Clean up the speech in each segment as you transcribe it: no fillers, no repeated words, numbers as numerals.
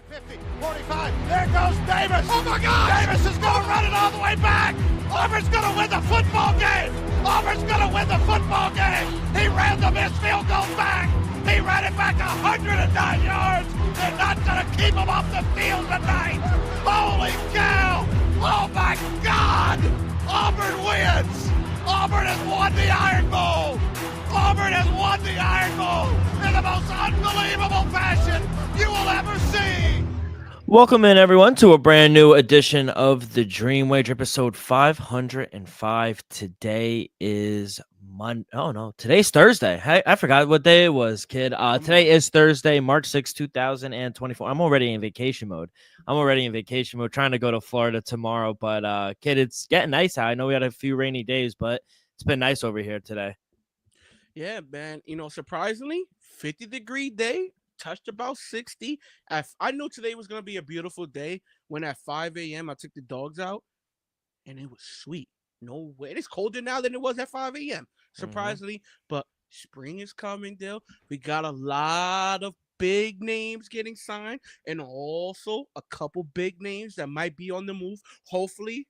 50, 45. There goes Davis. Oh, my God. Davis is going to run it all the way back. Auburn's going to win the football game. Auburn's going to win the football game. He ran the missed field goal back. He ran it back 109 yards. They're not going to keep him off the field tonight. Holy cow. Oh, my God. Auburn wins. Auburn has won the Iron Bowl. Auburn has won the Iron Bowl in the most unbelievable fashion you will ever see. Welcome in, everyone, to a brand new edition of the Dream Wager, episode 505. Today is Monday. Oh, no, today's Thursday. I forgot what day it was, kid. Today is Thursday, March 6, 2024. I'm already in vacation mode. Trying to go to Florida tomorrow. But, kid, it's getting nice out. I know we had a few rainy days, but it's been nice over here today. Yeah, man. Surprisingly, 50-degree day. Touched about 60. I knew today was going to be a beautiful day when at 5 a.m. I took the dogs out, and it was sweet. No way. It's colder now than it was at 5 a.m., surprisingly. But spring is coming, Dale. We got a lot of big names getting signed, and also a couple big names that might be on the move. Hopefully,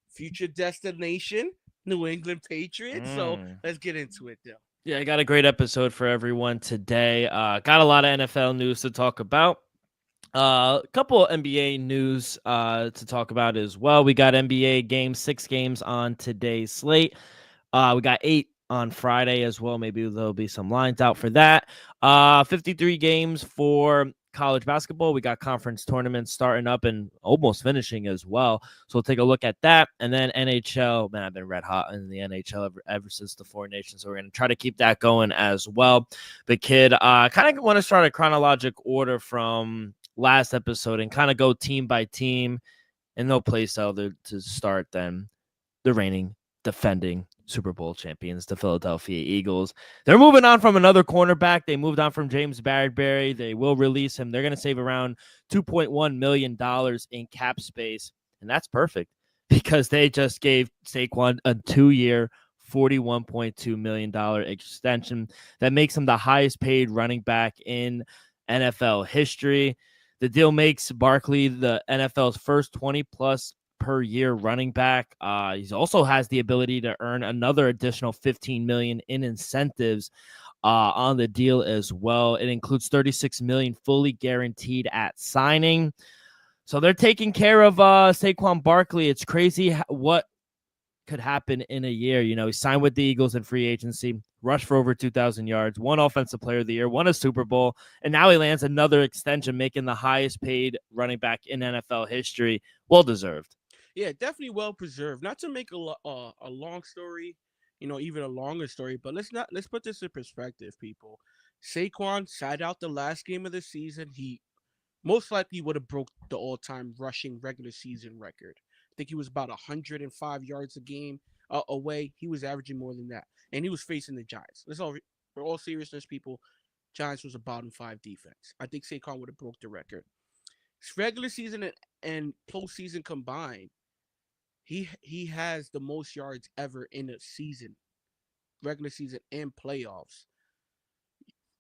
future destination, New England Patriots. So let's get into it, Dale. Yeah, I got a great episode for everyone today. Got a lot of NFL news to talk about. A couple of NBA news to talk about as well. We got NBA games, 6 games on today's slate. We got 8 on Friday as well. Maybe there'll be some lines out for that. 53 games for college basketball. We got conference tournaments starting up and almost finishing as well. So we'll take a look at that. And then NHL, man, I've been red hot in the NHL ever since the Four Nations. So we're going to try to keep that going as well. But kid, kind of want to start a chronological order from last episode and kind of go team by team, and no place other to start than the reigning, defending Super Bowl champions, the Philadelphia Eagles. They're moving on from another cornerback. They moved on from James Bradbury. They will release him. They're going to save around $2.1 million in cap space, and that's perfect because they just gave Saquon a 2-year, $41.2 million extension that makes him the highest paid running back in NFL history. The deal makes Barkley the NFL's first 20-plus per year running back. He also has the ability to earn another additional $15 million in incentives on the deal as well. It includes $36 million fully guaranteed at signing. So they're taking care of Saquon Barkley. It's crazy what could happen in a year. You know, he signed with the Eagles in free agency, rushed for over 2,000 yards, won Offensive Player of the Year, won a Super Bowl, and now he lands another extension, making the highest paid running back in NFL history. Well deserved. Yeah, definitely well preserved. Not to make a long story, even a longer story, but let's put this in perspective, people. Saquon sat out the last game of the season. He most likely would have broke the all-time rushing regular season record. I think he was about 105 yards a game away. He was averaging more than that, and he was facing the Giants. For all seriousness, people, Giants was a bottom 5 defense. I think Saquon would have broke the record. Regular season and postseason combined, he has the most yards ever in a season, regular season and playoffs.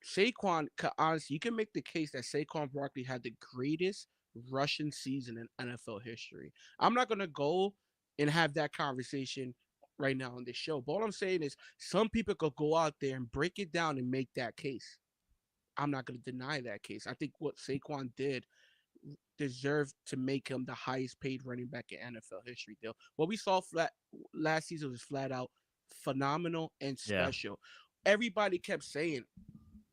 Saquon, honestly, you can make the case that Saquon Barkley had the greatest rushing season in NFL history. I'm not going to go and have that conversation right now on this show, but all I'm saying is some people could go out there and break it down and make that case. I'm not going to deny that case. I think what Saquon did deserved to make him the highest paid running back in NFL history, Dale. What we saw last season was flat out phenomenal and special. Yeah. Everybody kept saying,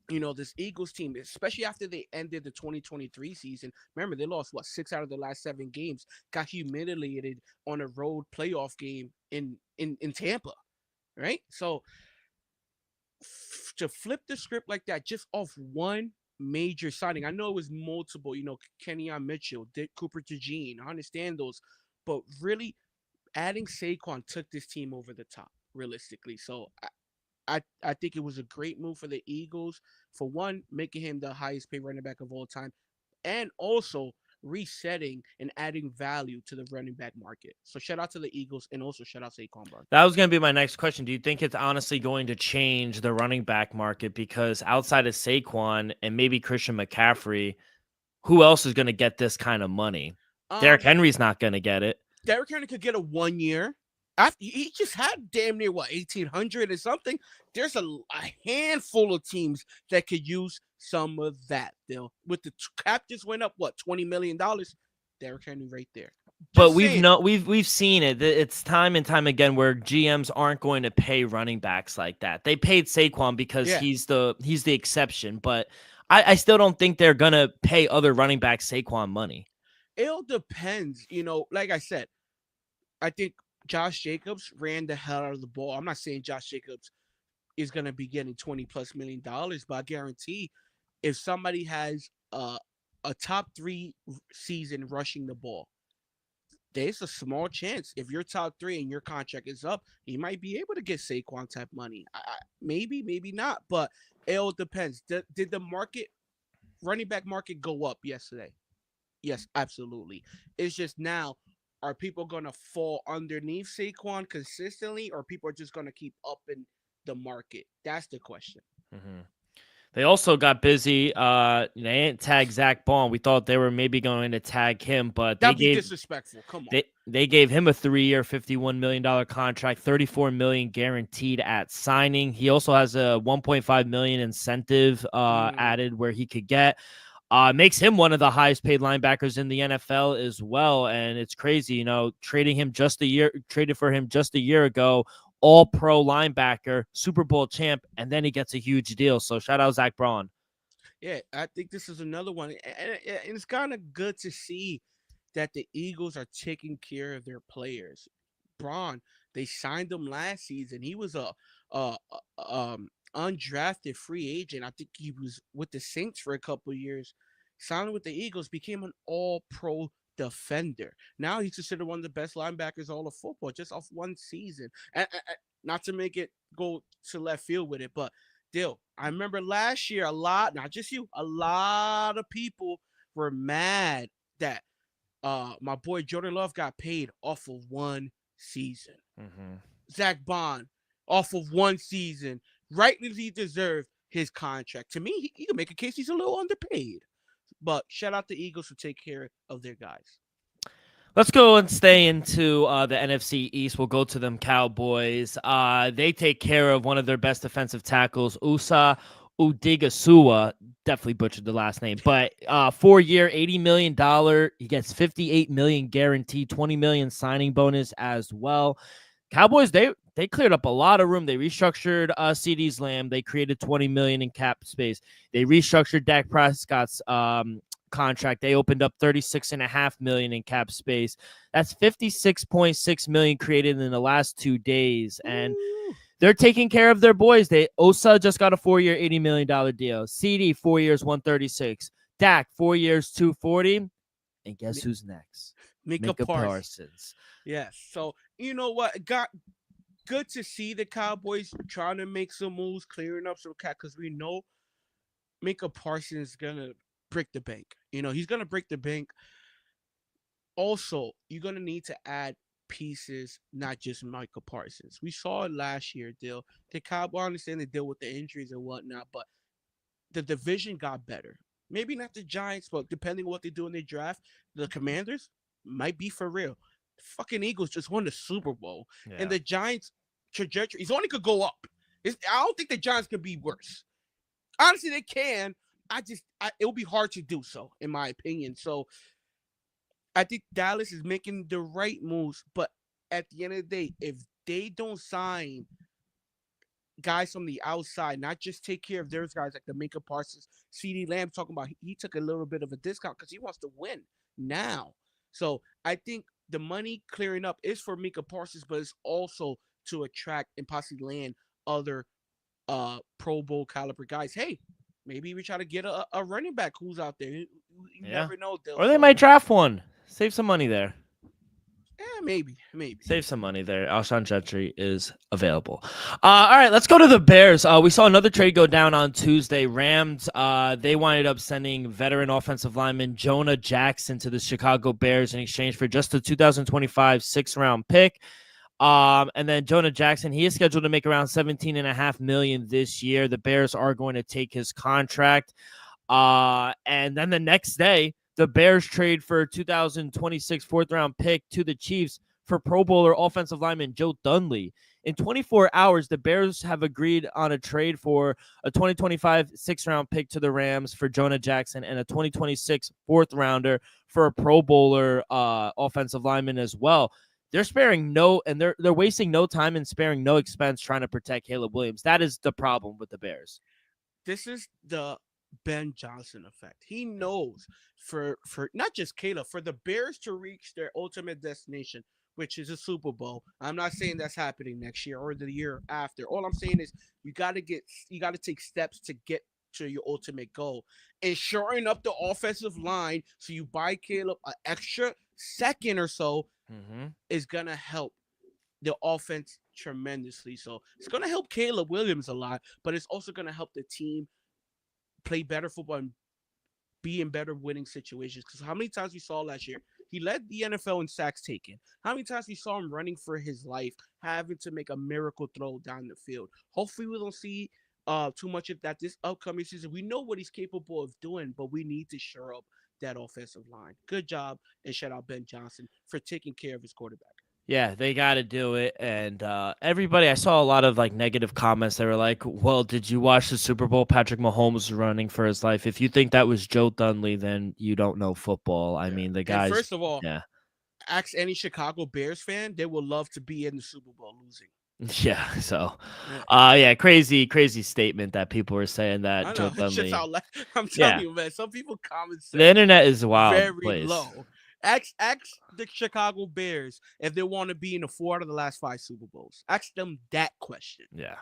this Eagles team, especially after they ended the 2023 season, remember, they lost, 6 out of the last 7 games, got humiliated on a road playoff game in Tampa, right? So to flip the script like that just off one major signing. I know it was multiple, Kenyon Mitchell, Dick Cooper to Gene. I understand those, but really adding Saquon took this team over the top, realistically. So I think it was a great move for the Eagles, for one, making him the highest paid running back of all time, and also resetting and adding value to the running back market. So shout out to the Eagles, and also shout out to Saquon Barkley. That was going to be my next question. Do you think it's honestly going to change the running back market? Because outside of Saquon and maybe Christian McCaffrey, who else is going to get this kind of money? Derrick Henry's not going to get it. Derrick Henry could get a 1 year. After he just had damn near 1,800 or something. There's a handful of teams that could use some of that. Bill, with the cap just went up $20 million. Derrick Henry right there. But we've seen it. It's time and time again where GMs aren't going to pay running backs like that. They paid Saquon because he's the exception, but I still don't think they're gonna pay other running backs Saquon money. It all depends, like I said, I think Josh Jacobs ran the hell out of the ball. I'm not saying Josh Jacobs is going to be getting $20+ million, but I guarantee if somebody has a top 3 season rushing the ball, there's a small chance if you're top 3 and your contract is up, you might be able to get Saquon type money. Maybe not, but it all depends. Did the running back market go up yesterday? Yes, absolutely. It's just now, are people going to fall underneath Saquon consistently, or people are just going to keep up in the market? That's the question. Mm-hmm. They also got busy. They didn't tag Zach Bond. We thought they were maybe going to tag him, but that'd be disrespectful. Come on. They gave him a 3-year, $51 million contract, $34 million guaranteed at signing. He also has a $1.5 million incentive added where he could get. Makes him one of the highest paid linebackers in the NFL as well. And it's crazy, traded for him just a year ago, all pro linebacker, Super Bowl champ, and then he gets a huge deal. So shout out Zach Braun. Yeah, I think this is another one. And it's kind of good to see that the Eagles are taking care of their players. Braun, they signed him last season. He was a undrafted free agent. I think he was with the Saints for a couple of years. Signed with the Eagles, became an all-pro defender. Now he's considered one of the best linebackers all of football, just off one season. And not to make it go to left field with it, but Dill, I remember last year a lot, not just you, a lot of people were mad that my boy Jordan Love got paid off of one season. Mm-hmm. Zach Bond off of one season. Rightly deserved his contract. To me, he can make a case he's a little underpaid. But shout out the Eagles for take care of their guys. Let's go and stay into the NFC East. We'll go to them Cowboys. They take care of one of their best defensive tackles, Usa Udigasua. Definitely butchered the last name. But 4-year, $80 million. He gets $58 million guaranteed, $20 million signing bonus as well. Cowboys, they cleared up a lot of room. They restructured CeeDee Lamb. They created $20 million in cap space. They restructured Dak Prescott's contract. They opened up $36.5 million in cap space. That's $56.6 million created in the last 2 days. And they're taking care of their boys. Osa just got a 4-year, $80 million deal. CeeDee, 4 years, $136. Dak, 4 years, $240. And guess who's next? Micah Parsons. Yes. So, you know what? Got good to see the Cowboys trying to make some moves, clearing up some cap, because we know Micah Parsons is going to break the bank. He's going to break the bank. Also, you're going to need to add pieces, not just Micah Parsons. We saw it last year, Dill. The Cowboys, I understand they deal with the injuries and whatnot, but the division got better. Maybe not the Giants, but depending on what they do in their draft, the Commanders might be for real. The fucking Eagles just won the Super Bowl. Yeah. And the Giants' trajectory is only could go up. I don't think the Giants could be worse. Honestly, they can. It will be hard to do so, in my opinion. So I think Dallas is making the right moves, but at the end of the day, if they don't sign guys from the outside, not just take care of their guys like the Micah Parsons, CeeDee Lamb, talking about he took a little bit of a discount because he wants to win now. So I think the money clearing up is for Micah Parsons, but it's also to attract and possibly land other Pro Bowl caliber guys. Hey, maybe we try to get a running back who's out there. You never know. Or they might draft one. Save some money there. Yeah, maybe. Save some money there. Alshon Jeffrey is available. All right, let's go to the Bears. We saw another trade go down on Tuesday. Rams, they winded up sending veteran offensive lineman Jonah Jackson to the Chicago Bears in exchange for just a 2025 sixth-round pick. And then Jonah Jackson, he is scheduled to make around $17.5 million this year. The Bears are going to take his contract. And then the next day, The Bears trade for 2026 fourth-round pick to the Chiefs for Pro Bowler offensive lineman Joe Dunley. In 24 hours, the Bears have agreed on a trade for a 2025 sixth-round pick to the Rams for Jonah Jackson and a 2026 fourth-rounder for a Pro Bowler offensive lineman as well. They're sparing they're wasting no time and sparing no expense trying to protect Caleb Williams. That is the problem with the Bears. This is the Ben Johnson effect. He knows for not just Caleb, for the Bears to reach their ultimate destination, which is a Super Bowl. I'm not saying that's happening next year or the year after. All I'm saying is you got to take steps to get to your ultimate goal. And shoring up the offensive line so you buy Caleb an extra second or so is going to help the offense tremendously. So it's going to help Caleb Williams a lot, but it's also going to help the team play better football and be in better winning situations. Because how many times we saw last year, he led the NFL in sacks taken. How many times we saw him running for his life, having to make a miracle throw down the field. Hopefully we don't see too much of that this upcoming season. We know what he's capable of doing, but we need to shore up that offensive line. Good job, and shout out Ben Johnson for taking care of his quarterback. Yeah, they got to do it. And everybody, I saw a lot of like negative comments. They were like, well, did you watch the Super Bowl? Patrick Mahomes was running for his life. If you think that was Joe Dunley, then you don't know football. I mean, the guys. First of all, yeah. Ask any Chicago Bears fan, they would love to be in the Super Bowl losing. Yeah, so, crazy statement that people were saying that Joe Dunley. I'm telling you, man, some people comment. The internet is wild. Very low. Ask the Chicago Bears if they want to be in the 4 out of the last 5 Super Bowls. Ask them that question. Yeah.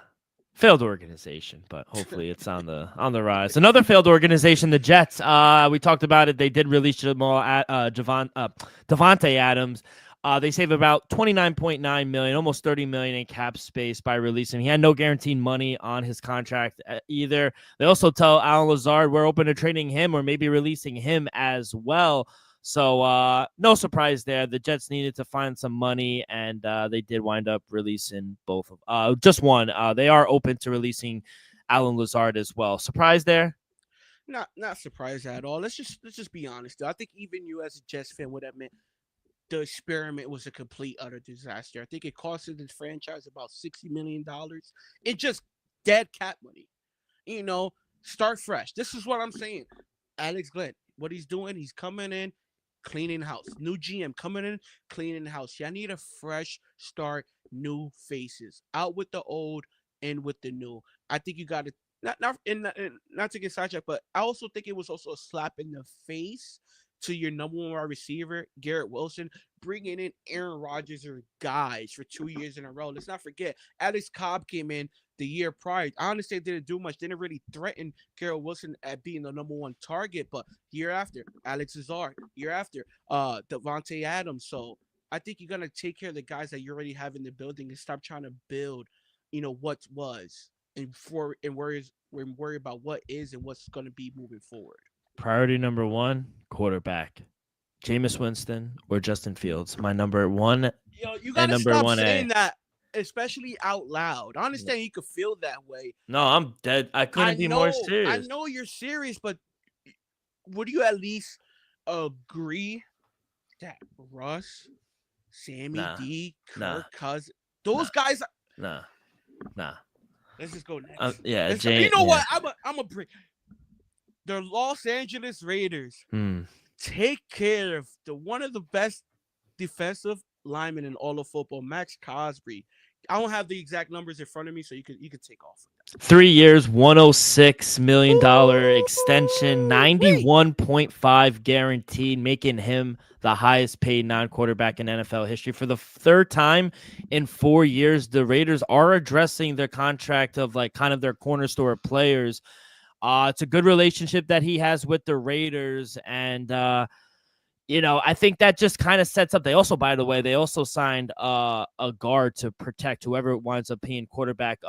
Failed organization, but hopefully it's on the rise. Another failed organization, the Jets. We talked about it. They did release Davante Adams. They save about $29.9 million, almost $30 million in cap space by releasing him. He had no guaranteed money on his contract either. They also tell Allen Lazard we're open to trading him or maybe releasing him as well. So no surprise there. The Jets needed to find some money, and they did wind up releasing both of just one. They are open to releasing Allen Lazard as well. Surprised there? Not surprised at all. Let's just be honest. I think even you as a Jets fan would admit the experiment was a complete utter disaster. I think it costed the franchise about $60 million. It just dead cap money. You know, start fresh. This is what I'm saying. Alex Glenn, what he's doing, he's coming in, cleaning house. New GM coming in, cleaning house. Y'all need a fresh start, new faces. Out with the old, in with the new. I think you got to not to get sidetracked, but I also think it was also a slap in the face to your number one wide receiver, Garrett Wilson, bringing in Aaron Rodgers or guys for 2 years in a row. Let's not forget, Alex Cobb came in the year prior. I understand didn't do much, didn't really threaten Garrett Wilson at being the number one target, but year after, Alex Lazard, year after, Davante Adams. So I think you're gonna take care of the guys that you already have in the building and stop trying to build, what was and worry about what is and what's gonna be moving forward. Priority number 1, quarterback. Jameis Winston or Justin Fields. My number 1 you gotta stop saying that, especially out loud. I understand you could feel that way. No, I'm dead. I couldn't be more serious. I know you're serious, but would you at least agree that Russ, Sammy D, Kirk Cousins, those guys are... Nah. Let's just go next. You know what? I'm a bring... The Los Angeles Raiders take care of one of the best defensive linemen in all of football, Max Crosby. I don't have the exact numbers in front of me, so you could take off. 3 years, $106 million extension, 91.5 guaranteed, making him the highest paid non-quarterback in NFL history. For the third time in 4 years, the Raiders are addressing their contract of kind of their cornerstone players. It's a good relationship that he has with the Raiders, and I think that just kind of sets up. They also, by the way, signed a guard to protect whoever winds up paying quarterback,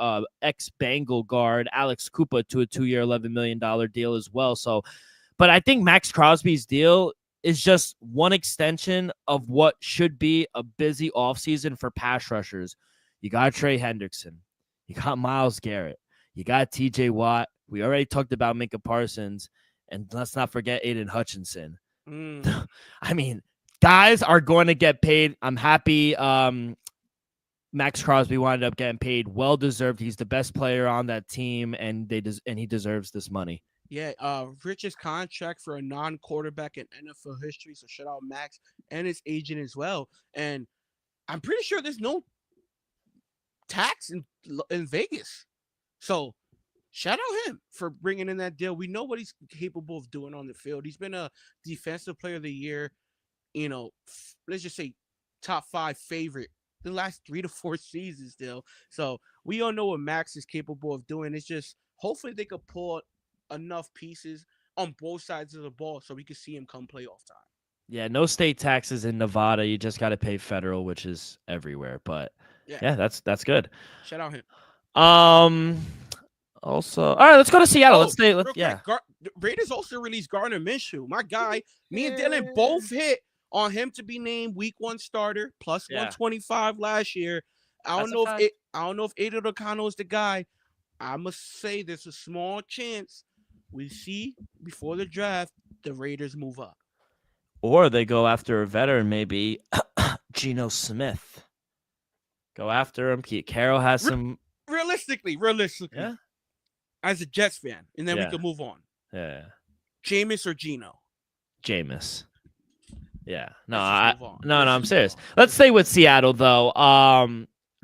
ex-Bengal guard Alex Cooper to a 2-year, $11 million deal as well. So, but I think Max Crosby's deal is just one extension of what should be a busy offseason for pass rushers. You got Trey Hendrickson, you got Myles Garrett, you got TJ Watt. We already talked about Micah Parsons, and let's not forget Aiden Hutchinson. Mm. I mean, guys are going to get paid. I'm happy. Max Crosby wound up getting paid, well deserved. He's the best player on that team, and and he deserves this money. Yeah, richest contract for a non-quarterback in NFL history. So shout out Max and his agent as well. And I'm pretty sure there's no tax in Vegas. So shout out him for bringing in that deal. We know what he's capable of doing on the field. He's been a defensive player of the year. Let's just say top 5 favorite the last 3 to 4 seasons still. So we all know what Max is capable of doing. It's just hopefully they could pull enough pieces on both sides of the ball so we could see him come playoff time. Yeah, no state taxes in Nevada. You just got to pay federal, which is everywhere. But Yeah, yeah, that's good. shout out him. Um. Also, all right, let's go to Seattle. Let's stay. Real Yeah. quick, the Raiders also released Gardner Minshew. My guy, me and Dylan both hit on him to be named Week 1 starter plus 125 last year. I don't know if Aidan O'Connell is the guy. I must say there's a small chance we see before the draft the Raiders move up. Or they go after a veteran, maybe Geno Smith. Go after him. Pete Carroll has some. Realistically, Yeah. as a Jets fan, and then we can move on. Yeah. Jameis or Geno? Jameis. Yeah. No, I'm serious. Let's stay with Seattle though.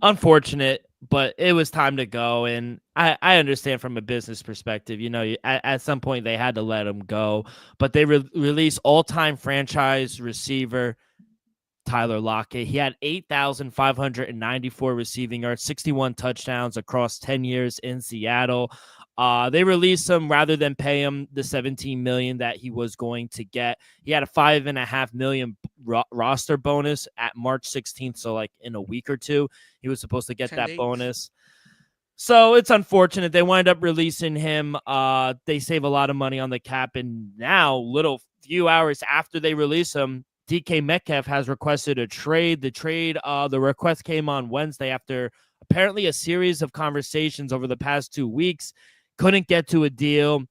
Unfortunate, but it was time to go, and I understand from a business perspective. At some point they had to let him go, but they released all-time franchise receiver Tyler Lockett. He had 8,594 receiving yards, 61 touchdowns across 10 years in Seattle. They released him rather than pay him the $17 million that he was going to get. He had a $5.5 million roster bonus at March 16th. So like in a week or two, he was supposed to get that bonus. So it's unfortunate. They wind up releasing him. They save a lot of money on the cap. And now, few hours after they release him, DK Metcalf has requested a trade. The request came on Wednesday after apparently a series of conversations over the past 2 weeks. Couldn't get to a deal.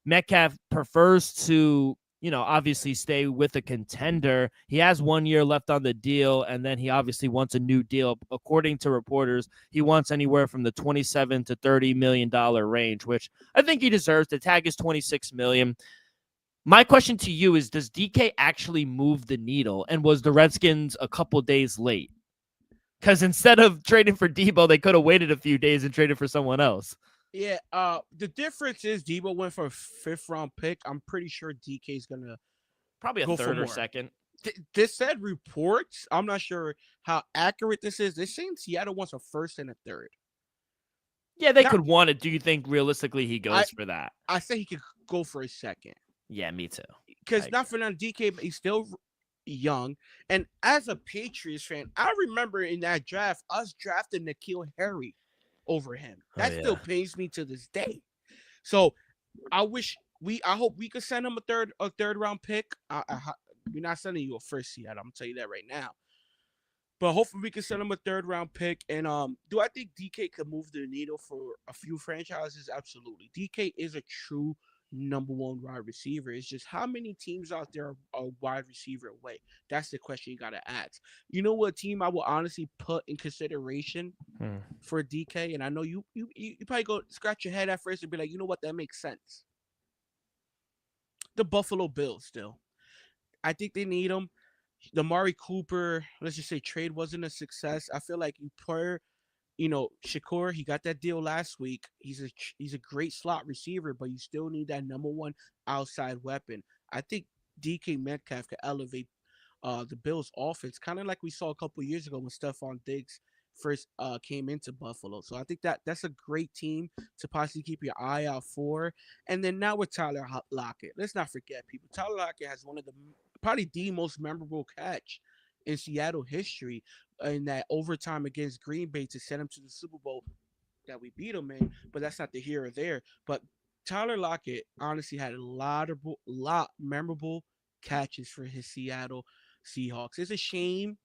Metcalf prefers to, obviously stay with a contender. He has 1 year left on the deal, and then he obviously wants a new deal. According to reporters, he wants anywhere from the $27 to $30 million range, which I think he deserves. The tag is $26 million. My question to you is, does DK actually move the needle? And was the Redskins a couple days late? Because instead of trading for Debo, they could have waited a few days and traded for someone else. Yeah, the difference is Debo went for a 5th-round pick. I'm pretty sure DK is gonna probably a go 3rd or 2nd. This said reports. I'm not sure how accurate this is. They're saying Seattle wants a 1st and a 3rd. Yeah, they could want it. Do you think realistically he goes for that? I say he could go for a 2nd. Yeah, me too. Because not for nothing, DK, he's still young. And as a Patriots fan, I remember in that draft, us drafting N'Keal Harry over him. That still pains me to this day. So I hope we could send him a third round pick. We're not sending you a 1st yet. I'm gonna tell you that right now. But hopefully we can send him a 3rd round pick. And do I think DK could move the needle for a few franchises? Absolutely. DK is a true number 1 wide receiver. It's just how many teams out there are a wide receiver away? That's the question you got to ask. You know what team I will honestly put in consideration for DK? And I know you probably go scratch your head at first and be like, you know what, that makes sense. The Buffalo Bills still. I think they need him. The Amari Cooper, let's just say trade wasn't a success. I feel like Shakur, he got that deal last week. He's a great slot receiver, but you still need that number 1 outside weapon. I think DK Metcalf could elevate the Bills' offense, kind of like we saw a couple years ago when Stephon Diggs first came into Buffalo. So I think that's a great team to possibly keep your eye out for. And then now with Tyler Lockett, let's not forget, people. Tyler Lockett has probably the most memorable catch in Seattle history in that overtime against Green Bay to send him to the Super Bowl that we beat him in, but that's not the here or there. But Tyler Lockett honestly had a lot memorable catches for his Seattle Seahawks. It's a shame,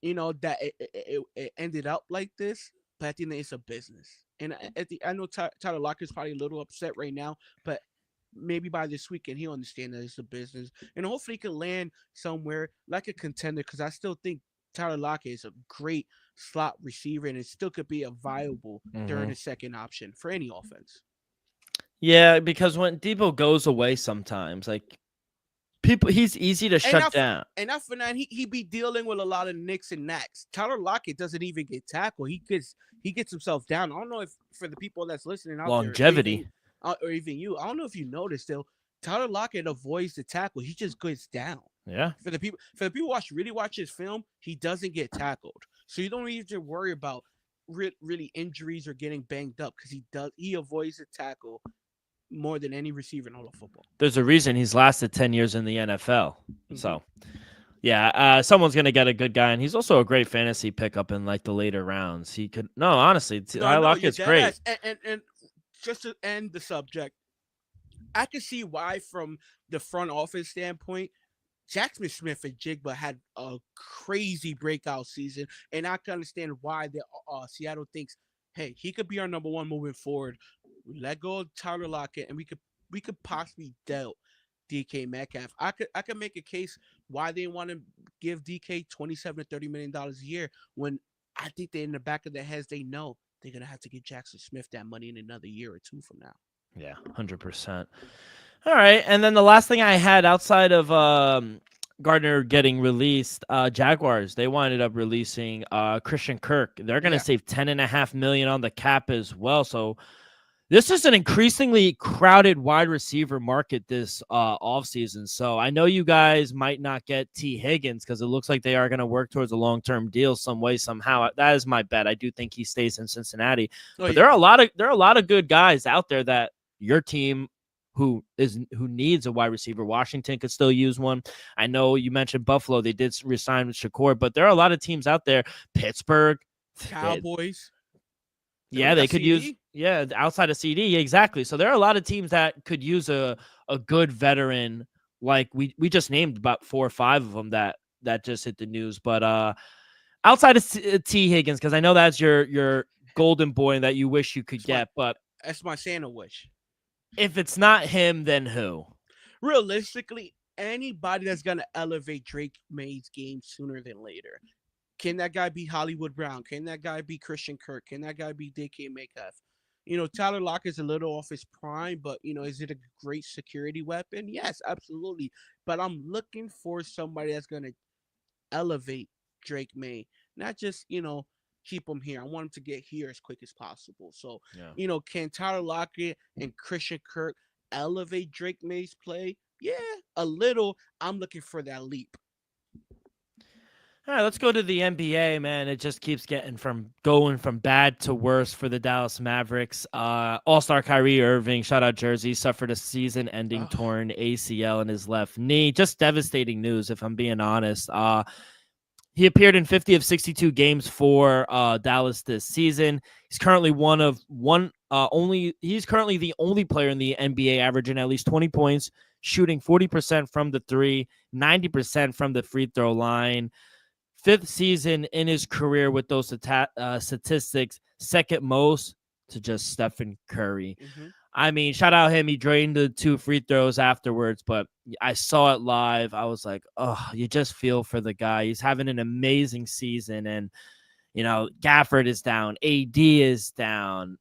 that it ended up like this, but at the end it's a business. And I know Tyler Lockett's probably a little upset right now, but maybe by this weekend he'll understand that it's a business, and hopefully he can land somewhere like a contender. Because I still think Tyler Lockett is a great slot receiver, and it still could be a viable third Hmm. and second option for any offense. Yeah, because when Debo goes away, sometimes like people, he's easy to And shut not for, down. and not for that, he be dealing with a lot of nicks and knacks. Tyler Lockett doesn't even get tackled. He gets himself down. I don't know if for the people that's listening out there, Longevity. or even you, I don't know if you noticed though. Tyler Lockett avoids the tackle. He just gets down. Yeah. For the people really watch his film, he doesn't get tackled. So you don't even have to worry about really injuries or getting banged up because he avoids the tackle more than any receiver in all of football. There's a reason he's lasted 10 years in the NFL. Mm-hmm. So, yeah, someone's going to get a good guy. And he's also a great fantasy pickup in like the later rounds. He could, no, honestly, No, you're Lockett's dead great. ass. And just to end the subject, I can see why, from the front office standpoint, Jackson Smith and Jigba had a crazy breakout season, and I can understand why Seattle thinks, hey, he could be our number one moving forward. Let go of Tyler Lockett, and we could possibly dealt DK Metcalf. I could make a case why they want to give DK $27 to $30 million a year when I think they in the back of their heads they know they're gonna have to give Jackson Smith that money in another year or two from now. Yeah, 100%. All right, and then the last thing I had outside of Gardner getting released, Jaguars, they winded up releasing Christian Kirk. They're going to Yeah, save $10.5 million on the cap as well. So this is an increasingly crowded wide receiver market this offseason. So I know you guys might not get T. Higgins because it looks like they are going to work towards a long-term deal some way, somehow. That is my bet. I do think he stays in Cincinnati. oh But yeah, there are a lot of good guys out there that your team who needs a wide receiver. Washington could still use one. I know you mentioned Buffalo. They did resign with Shakur, but there are a lot of teams out there. Pittsburgh. Cowboys. Yeah, We they got could use CD. outside of CD, exactly. So there are a lot of teams that could use a good veteran, like we just named about 4 or 5 of them that just hit the news. But outside of T Higgins, because I know that's your golden boy that you wish you could That's my get, but that's my Santa wish. if it's not him, then who? Realistically, anybody that's gonna elevate Drake May's game sooner than later. Can that guy be Hollywood Brown? Can that guy be Christian Kirk? Can that guy be DK Metcalf? Tyler Lockett's a little off his prime, but is it a great security weapon? Yes, absolutely. But I'm looking for somebody that's gonna elevate Drake May, not just keep him here. I want him to get here as quick as possible. So, Yeah. can Tyler Lockett and Christian Kirk elevate Drake May's play? Yeah, a little. I'm looking for that leap. All right, let's go to the NBA, man. It just keeps going from bad to worse for the Dallas Mavericks. All-star Kyrie Irving, shout out Jersey, suffered a season-ending Ugh. torn ACL in his left knee. Just devastating news, if I'm being honest. He appeared in 50 of 62 games for Dallas this season. He's currently He's currently the only player in the NBA averaging at least 20 points, shooting 40% from the three, 90% from the free throw line. 5th season in his career with those statistics, second most to just Stephen Curry. Mm-hmm. I mean, shout out him. He drained the 2 free throws afterwards, but I saw it live. I was like, oh, you just feel for the guy. He's having an amazing season. And, Gafford is down. AD is down.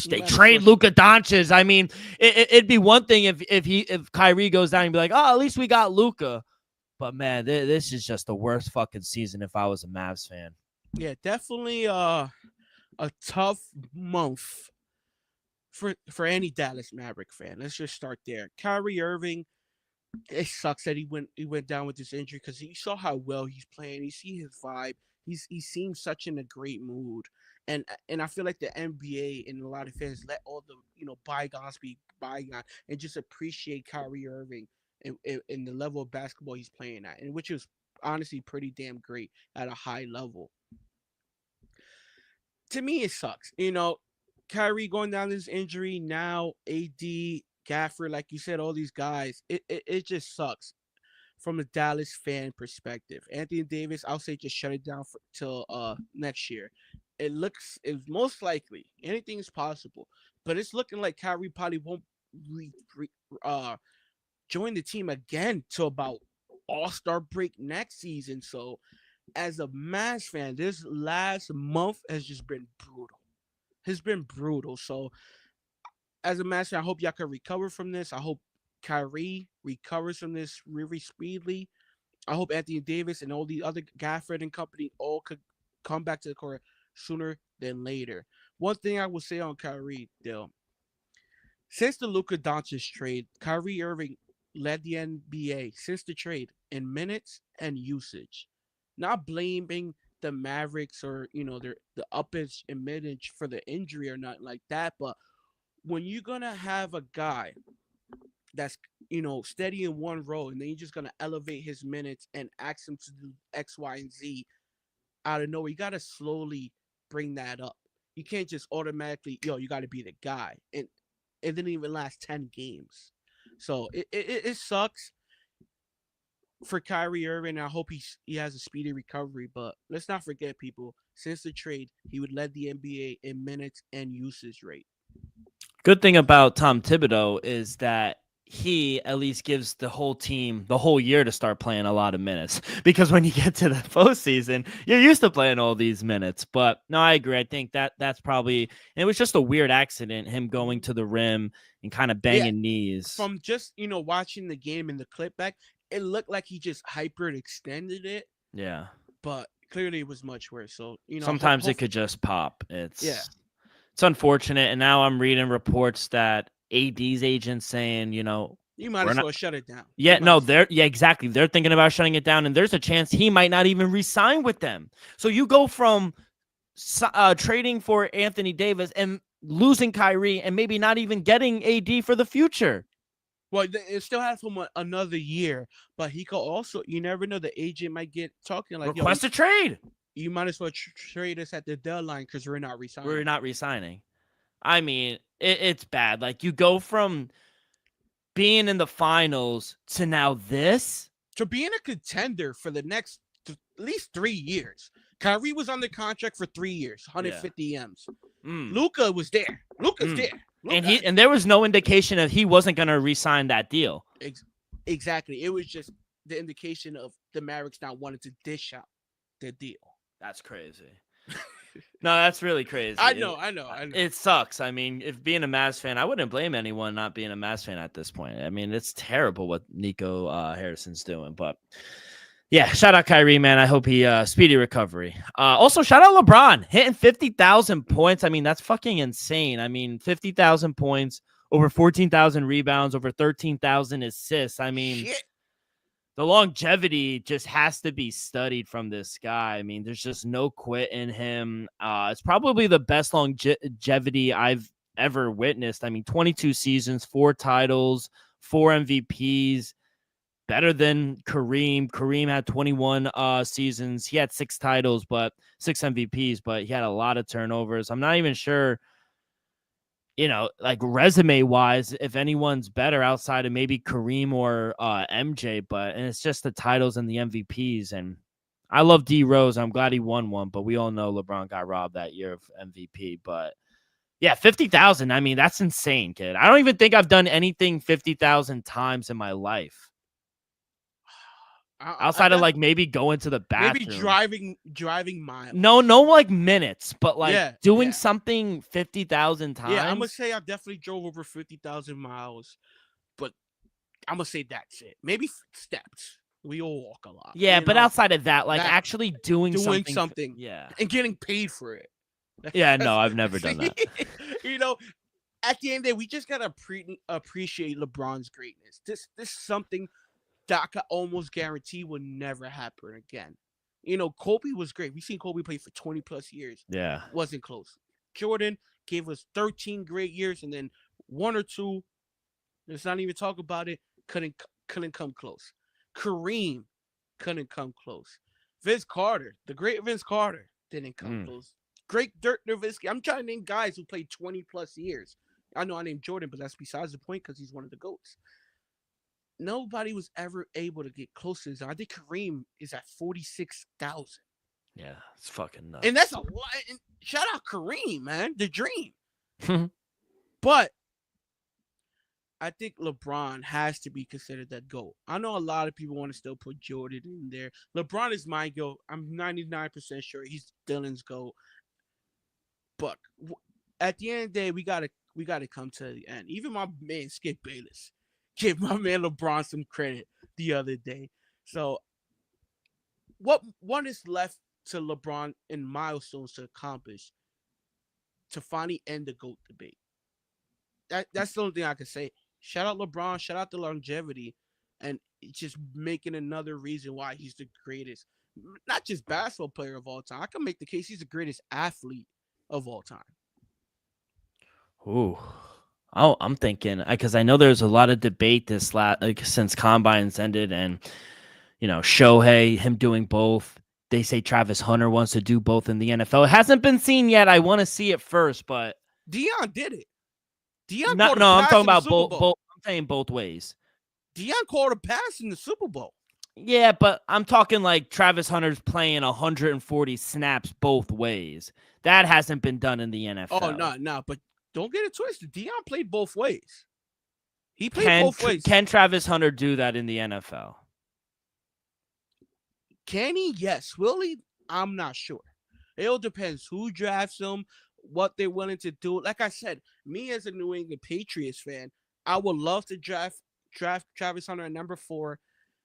They trade Luka Doncic. I mean, it'd be one thing if Kyrie goes down and be like, oh, at least we got Luka. But man, this is just the worst fucking season if I was a Mavs fan. Yeah, definitely a tough month for any Dallas Maverick fan. Let's just start there. Kyrie Irving, it sucks that he went down with this injury because you saw how well he's playing. You see his vibe. He seems such in a great mood. And I feel like the NBA and a lot of fans let all the bygones be bygone and just appreciate Kyrie Irving in the level of basketball he's playing at, and which is honestly pretty damn great at a high level. To me, it sucks. Kyrie going down this injury now, AD, Gafford, like you said, all these guys, it just sucks from a Dallas fan perspective. Anthony Davis, I'll say just shut it down till next year. It's most likely anything is possible, but it's looking like Kyrie probably join the team again to about All-Star break next season. So as a Mavs fan, this last month has just been brutal. Has been brutal. So as a Mavs fan, I hope y'all can recover from this. I hope Kyrie recovers from this really speedily. I hope Anthony Davis and all the other Gafford and company all could come back to the court sooner than later. One thing I will say on Kyrie, though, since the Luka Doncic trade, Kyrie Irving led the NBA since the trade in minutes and usage. Not blaming the Mavericks or the uppage and midage for the injury or nothing like that, but when you're gonna have a guy that's steady in one role and then you're just gonna elevate his minutes and ask him to do X, Y, and Z out of nowhere, you gotta slowly bring that up. You can't just automatically, you gotta be the guy. And it didn't even last 10 games. So it sucks for Kyrie Irving. I hope he has a speedy recovery. But let's not forget, people, since the trade, he would lead the NBA in minutes and usage rate. Good thing about Tom Thibodeau is that he at least gives the whole team the whole year to start playing a lot of minutes, because when you get to the postseason, you're used to playing all these minutes. But no, I agree. I think that's probably, and it was just a weird accident, him going to the rim and kind of banging knees. From just, watching the game in the clip back, it looked like he just hyperextended it. Yeah. But clearly it was much worse. So, sometimes it could just pop. It's unfortunate. And now I'm reading reports that AD's agent saying, you might as well shut it down. Yeah, no, exactly. They're thinking about shutting it down, and there's a chance he might not even re-sign with them. So you go from trading for Anthony Davis and losing Kyrie and maybe not even getting AD for the future. Well, it still has him another year, but he could also, you never know, the agent might get talking like, request a trade. You might as well trade us at the deadline because we're not re-signing. We're not re-signing. I mean, it's bad. Like, you go from being in the finals to now this. To being a contender for the next at least 3 years. Kyrie was under contract for 3 years, 150 M's. Luka was there. Luka's there. And there was no indication that he wasn't going to re-sign that deal. Exactly. It was just the indication of the Mavericks not wanting to dish out the deal. That's crazy. No, that's really crazy. I know. It sucks. I mean, if being a Mavs fan, I wouldn't blame anyone not being a Mavs fan at this point. I mean, it's terrible what Nico Harrison's doing. But yeah, shout out Kyrie, man. I hope he speedy recovery. Also, shout out LeBron hitting 50,000 points. I mean, that's fucking insane. I mean, 50,000 points, over 14,000 rebounds, over 13,000 assists. I mean, shit. The longevity just has to be studied from this guy. I mean, there's just no quit in him. It's probably the best longevity I've ever witnessed. I mean, 22 seasons, 4 titles, 4 MVPs, better than Kareem. Kareem had 21 seasons. He had 6 titles, but 6 MVPs, but he had a lot of turnovers. I'm not even sure, like resume-wise, if anyone's better outside of maybe Kareem or MJ, and it's just the titles and the MVPs. And I love D Rose. I'm glad he won one, but we all know LeBron got robbed that year of MVP. But yeah, 50,000. I mean, that's insane, kid. I don't even think I've done anything 50,000 times in my life. Outside of like maybe going to the bathroom, maybe driving miles. No, like minutes, but like doing something 50,000 times. Yeah, I'm gonna say I definitely drove over 50,000 miles, but I'm gonna say that's it. Maybe steps. We all walk a lot. Yeah, but outside of that, like actually doing something, and getting paid for it. Yeah, no, I've never done that. At the end of the day, we just gotta appreciate LeBron's greatness. This is something that I could almost guarantee will never happen again. Kobe was great. We've seen Kobe play for 20 plus years. Yeah. Wasn't close. Jordan gave us 13 great years, and then 1 or 2, let's not even talk about it, couldn't come close. Kareem couldn't come close. Vince Carter, the great Vince Carter, didn't come close. Great Dirk Nowitzki. I'm trying to name guys who played 20 plus years. I know I named Jordan, but that's besides the point because he's one of the GOATs. Nobody was ever able to get close to this. I think Kareem is at 46,000. Yeah, it's fucking nuts. And that's a lot. And shout out Kareem, man. The dream. But I think LeBron has to be considered that GOAT. I know a lot of people want to still put Jordan in there. LeBron is my GOAT. I'm 99% sure he's Dylan's GOAT. But at the end of the day, we gotta come to the end. Even my man Skip Bayless gave my man LeBron some credit the other day. So what is left to LeBron in milestones to accomplish to finally end the GOAT debate? That's the only thing I can say. Shout out LeBron, shout out the longevity, and it's just making another reason why he's the greatest, not just basketball player of all time. I can make the case he's the greatest athlete of all time. Ooh. Oh, I'm thinking because I know there's a lot of debate since combines ended, and Shohei, him doing both. They say Travis Hunter wants to do both in the NFL. It hasn't been seen yet. I want to see it first, but Deion did it. Deion no, called a I'm pass talking in the about Super Bowl. both. I'm saying both ways. Deion called a pass in the Super Bowl. Yeah, but I'm talking like Travis Hunter's playing 140 snaps both ways. That hasn't been done in the NFL. Oh, no, but don't get it twisted. Deion played both ways. He played both ways. Can Travis Hunter do that in the NFL? Can he? Yes. Will he? I'm not sure. It all depends who drafts him, what they're willing to do. Like I said, me as a New England Patriots fan, I would love to draft Travis Hunter at number 4.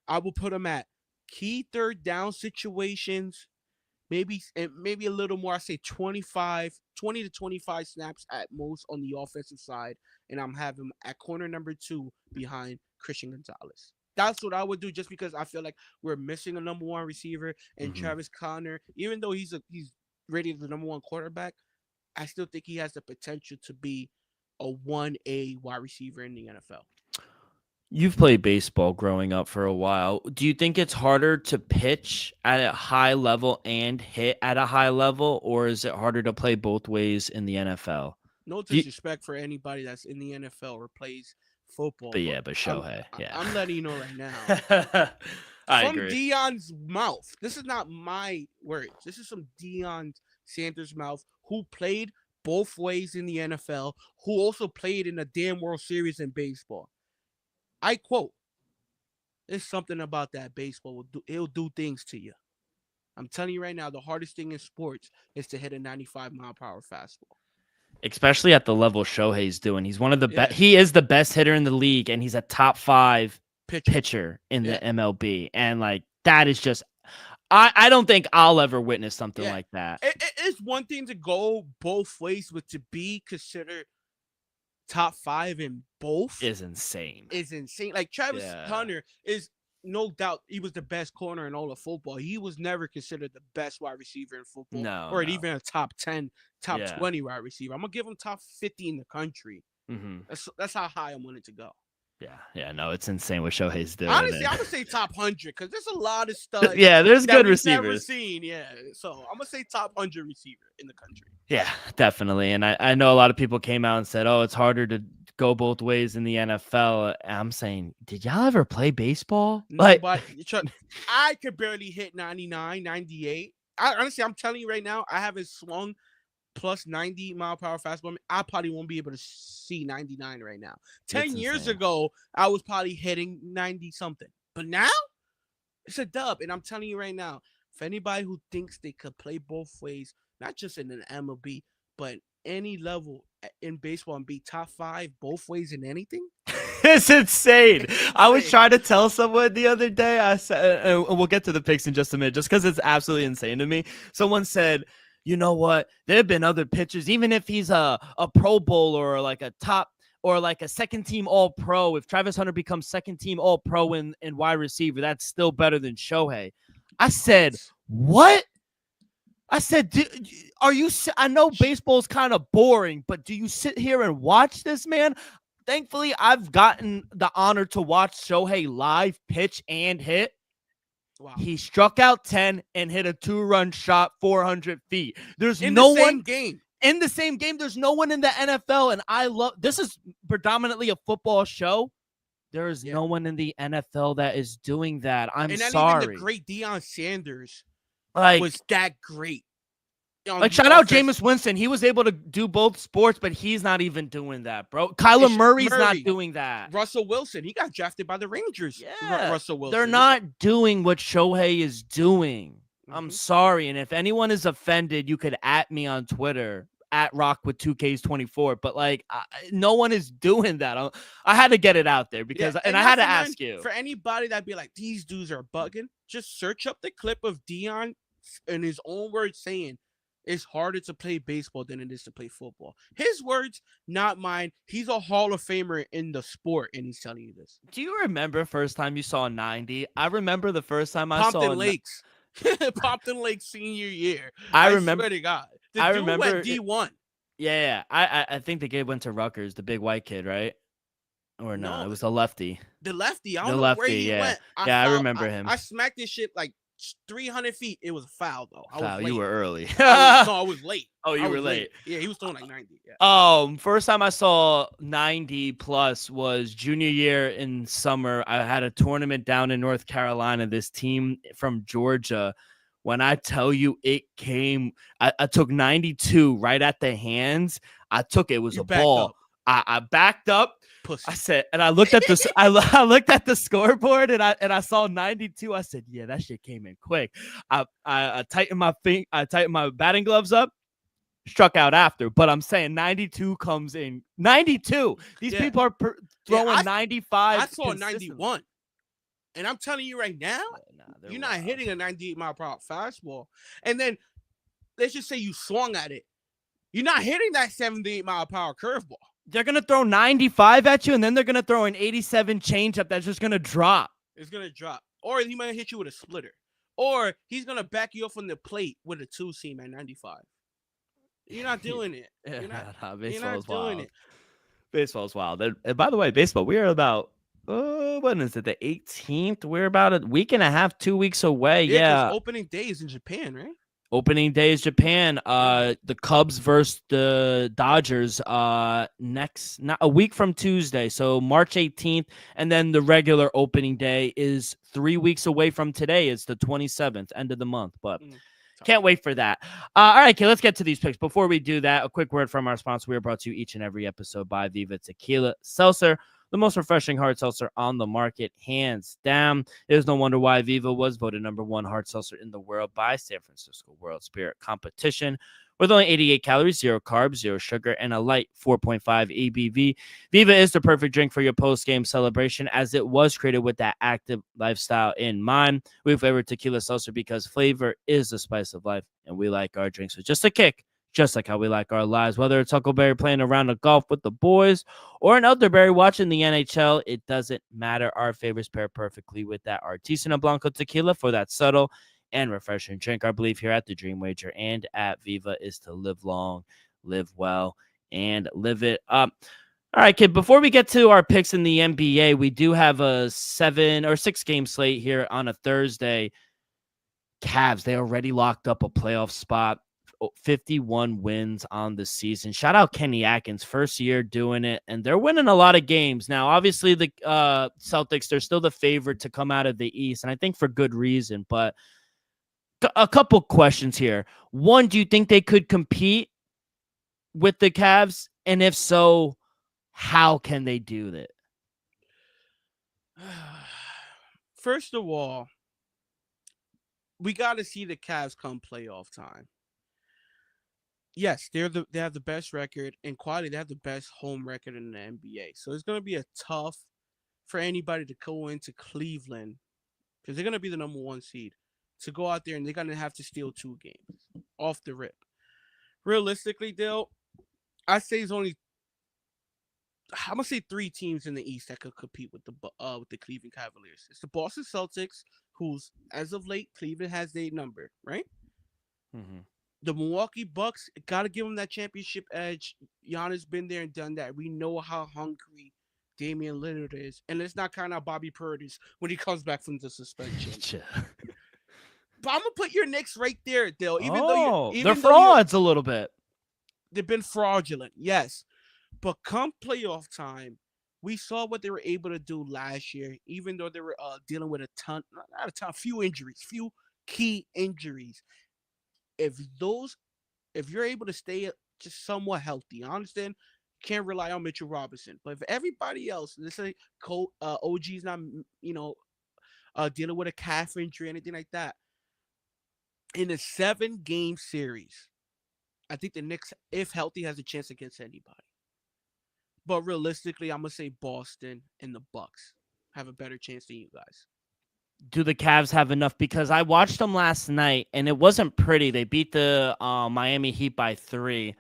I will put him at key third down situations, maybe a little more. I say 20 to 25 snaps at most on the offensive side, and I'm having him at corner number 2 behind Christian Gonzalez. That's what I would do, just because I feel like we're missing a number 1 receiver, and Travis Hunter, even though he's rated the number 1 quarterback, I still think he has the potential to be a 1A wide receiver in the NFL. You've played baseball growing up for a while. Do you think it's harder to pitch at a high level and hit at a high level, or is it harder to play both ways in the NFL? No disrespect for anybody that's in the NFL or plays football. But Shohei, I'm letting you know right now. I From agree. Deion's mouth. This is not my words. This is from Deion Sanders' mouth, who played both ways in the NFL, who also played in a damn World Series in baseball. I quote, "There's something about that baseball. It'll do things to you. I'm telling you right now, the hardest thing in sports is to hit a 95-mile-per-hour fastball." Especially at the level Shohei's doing. He's one of the best. He is the best hitter in the league, and he's a top 5 pitcher in the MLB. And like that is just, I don't think I'll ever witness something like that. It's one thing to go both ways, but to be considered top 5 in both is insane. Like Travis Hunter is no doubt, he was the best corner in all of football. He was never considered the best wide receiver in football, or even a top 10, top 20 wide receiver. I'm gonna give him top 50 in the country. That's how high I'm willing to go. No, it's insane what Shohei's doing. Honestly, I'm gonna say top 100 because there's a lot of stuff. There's good receivers. Never seen, so I'm gonna say top 100 receiver in the country. Yeah, definitely. And I know a lot of people came out and said, "Oh, it's harder to go both ways in the NFL." I'm saying, did y'all ever play baseball? I could barely hit 99, 98. Honestly, I'm telling you right now, I haven't swung plus 90-mile-per-hour fastball. I probably won't be able to see 99 right now. 10 years ago, I was probably hitting 90-something. But now, it's a dub. And I'm telling you right now, for anybody who thinks they could play both ways, not just in an MLB, but any level in baseball and be top 5 both ways in anything, it's insane. I was trying to tell someone the other day, I said, and we'll get to the picks in just a minute, just because it's absolutely insane to me. Someone said, you know what? There have been other pitchers, even if he's a Pro Bowl or like a top or like a second team All Pro. If Travis Hunter becomes second team All Pro in wide receiver, that's still better than Shohei. I said, what? I said, are you? I know baseball's kind of boring, but do you sit here and watch this, man? Thankfully, I've gotten the honor to watch Shohei live pitch and hit. Wow. He struck out 10 and hit a 2-run shot 400 feet. There's in no the same one game. In the same game. There's no one in the NFL, and I love this is predominantly a football show. There is no one in the NFL that is doing that. I'm sorry. Even the great Deion Sanders was that great. Like, shout out Jameis Winston. He was able to do both sports, but he's not even doing that, bro. Kyler Murray's not doing that. Russell Wilson, he got drafted by the Rangers. Yeah, Russell Wilson. They're not doing what Shohei is doing. I'm sorry. And if anyone is offended, you could at me on Twitter at Rock with 2Ks24. But like, no one is doing that. I had to get it out there because, and I had to ask you. For anybody that'd be like, these dudes are bugging, just search up the clip of Dion in his own words saying, it's harder to play baseball than it is to play football. His words, not mine. He's a Hall of Famer in the sport, and he's telling you this. Do you remember first time you saw 90? I remember the first time I saw Lakes. Pompton Lakes senior year. I remember. Swear to God. I remember went D1. Yeah. I think the kid went to Rutgers, the big white kid, right? Or no, it was the lefty. The lefty. I don't know where he went. I remember him. I smacked this shit like 300 feet. It was a foul, though. Foul. You were early. I was late. Oh, you were late. Yeah, he was throwing like 90. Yeah. First time I saw 90 plus was junior year in summer. I had a tournament down in North Carolina. This team from Georgia. When I tell you it came, I took 92 right at the hands. I took it. It was a ball. I backed up. Pussy. I said, and I looked at this. I looked at the scoreboard, and I saw 92. I said, "Yeah, that shit came in quick." I tightened my I tightened my batting gloves up, struck out after. But I'm saying 92 comes in 92. These people are throwing 95. I saw 91, and I'm telling you right now, you're not hitting a 98 mile per hour fastball. And then let's just say you swung at it, you're not hitting that 78 mile per hour curveball. They're going to throw 95 at you, and then they're going to throw an 87 changeup that's just going to drop. It's going to drop. Or he might hit you with a splitter. Or he's going to back you up from the plate with a two-seam at 95. You're not doing it. You're not doing it. Baseball's wild. And by the way, baseball, we are about, when is it, the 18th? We're about a week and a half, 2 weeks away. Yeah. Opening day is in Japan, right? Opening day is Japan. The Cubs versus the Dodgers a week from Tuesday, so March 18th, and then the regular opening day is 3 weeks away from today. It's the 27th, end of the month, but can't wait for that. All right, okay, let's get to these picks. Before we do that, a quick word from our sponsor. We are brought to you each and every episode by Viva Tequila Seltzer, the most refreshing hard seltzer on the market, hands down. It is no wonder why Viva was voted #1 hard seltzer in the world by San Francisco World Spirit Competition. With only 88 calories, 0 carbs, 0 sugar, and a light 4.5 ABV, Viva is the perfect drink for your post-game celebration, as it was created with that active lifestyle in mind. We flavored tequila seltzer because flavor is the spice of life, and we like our drinks with just a kick. Just like how we like our lives, whether it's Huckleberry playing a round of golf with the boys or an Elderberry watching the NHL, it doesn't matter. Our favorites pair perfectly with that Artisanal Blanco tequila for that subtle and refreshing drink. Our belief here at the Dream Wager and at Viva is to live long, live well, and live it up. All right, kid, before we get to our picks in the NBA, we do have a 7 or 6 game slate here on a Thursday. Cavs, they already locked up a playoff spot. 51 wins on the season. Shout out Kenny Atkins, first year doing it, and they're winning a lot of games. Now, obviously, the Celtics, they're still the favorite to come out of the East, and I think for good reason, but a couple questions here. One, do you think they could compete with the Cavs? And if so, how can they do that? First of all, we got to see the Cavs come playoff time. Yes, they have the best record in quality. They have the best home record in the NBA. So it's going to be a tough for anybody to go into Cleveland, because they're going to be the #1 seed, to go out there and they're going to have to steal 2 games off the rip. Realistically, Dale, I say it's only, I'm going to say 3 teams in the East that could compete with the Cleveland Cavaliers. It's the Boston Celtics, who's, as of late, Cleveland has their number, right? Mm-hmm. The Milwaukee Bucks, got to give them that championship edge. Giannis been there and done that. We know how hungry Damian Lillard is. And let's not count out Bobby Portis when he comes back from the suspension. But I'm going to put your Knicks right there, Dale. They're frauds a little bit. They've been fraudulent, yes. But come playoff time, we saw what they were able to do last year, even though they were dealing with few injuries, few key injuries. If those if you're able to stay just somewhat healthy, I understand you can't rely on Mitchell Robinson, but if everybody else, let's say OG's not, dealing with a calf injury, anything like that, in a 7-game series, I think the Knicks, if healthy, has a chance against anybody. But realistically, I'm gonna say Boston and the Bucks have a better chance than you guys. Do the Cavs have enough? Because I watched them last night, and it wasn't pretty. They beat the Miami Heat by 3.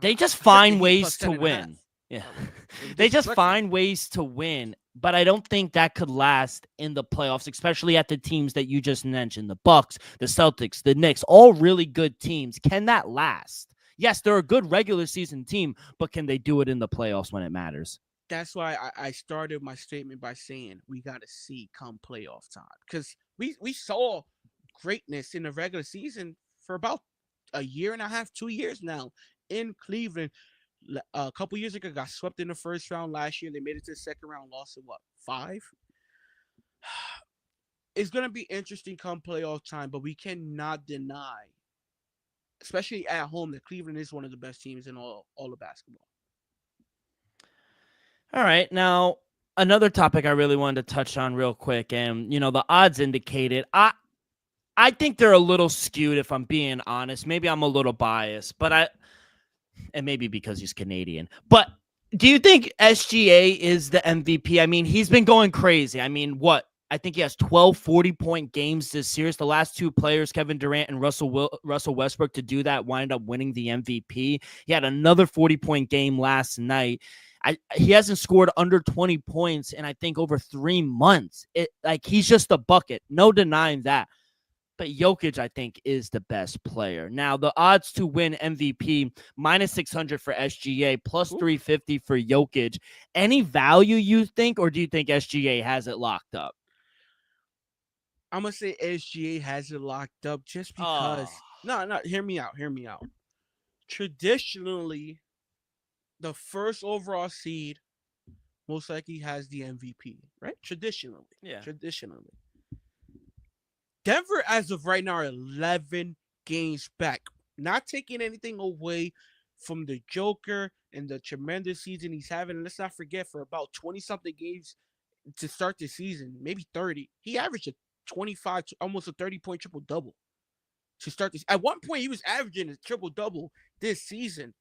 They just I said the find Heat ways plus to 10.5. win. Yeah. It was They just disrespectful. find ways to win, but I don't think that could last in the playoffs, especially at the teams that you just mentioned, the Bucks, the Celtics, the Knicks, all really good teams. Can that last? Yes, they're a good regular season team, but can they do it in the playoffs when it matters? That's why I started my statement by saying we got to see come playoff time, because we saw greatness in the regular season for about a year and a half, 2 years now in Cleveland. A couple years ago, got swept in the first round. Last year, they made it to the second round, lost in what, 5? It's gonna be interesting come playoff time, but we cannot deny, especially at home, that Cleveland is one of the best teams in all of basketball. All right. Now, another topic I really wanted to touch on real quick, and the odds indicated. I think they're a little skewed, if I'm being honest. Maybe I'm a little biased, and maybe because he's Canadian. But do you think SGA is the MVP? I mean, he's been going crazy. I mean, what? I think he has 12 40-point games this series. The last 2 players, Kevin Durant and Russell Westbrook, to do that wind up winning the MVP. He had another 40-point game last night. He hasn't scored under 20 points in, I think, over 3 months. He's just a bucket. No denying that. But Jokic, I think, is the best player. Now, the odds to win MVP, minus 600 for SGA, plus 350 for Jokic. Any value you think, or do you think SGA has it locked up? I'm going to say SGA has it locked up just because. No, hear me out. Traditionally, the first overall seed most likely has the MVP, right? Traditionally. Yeah. Traditionally. Denver, as of right now, are 11 games back. Not taking anything away from the Joker and the tremendous season he's having. And let's not forget, for about 20-something games to start the season, maybe 30, he averaged a 25, almost a 30-point triple-double to start this. At one point, he was averaging a triple-double this season.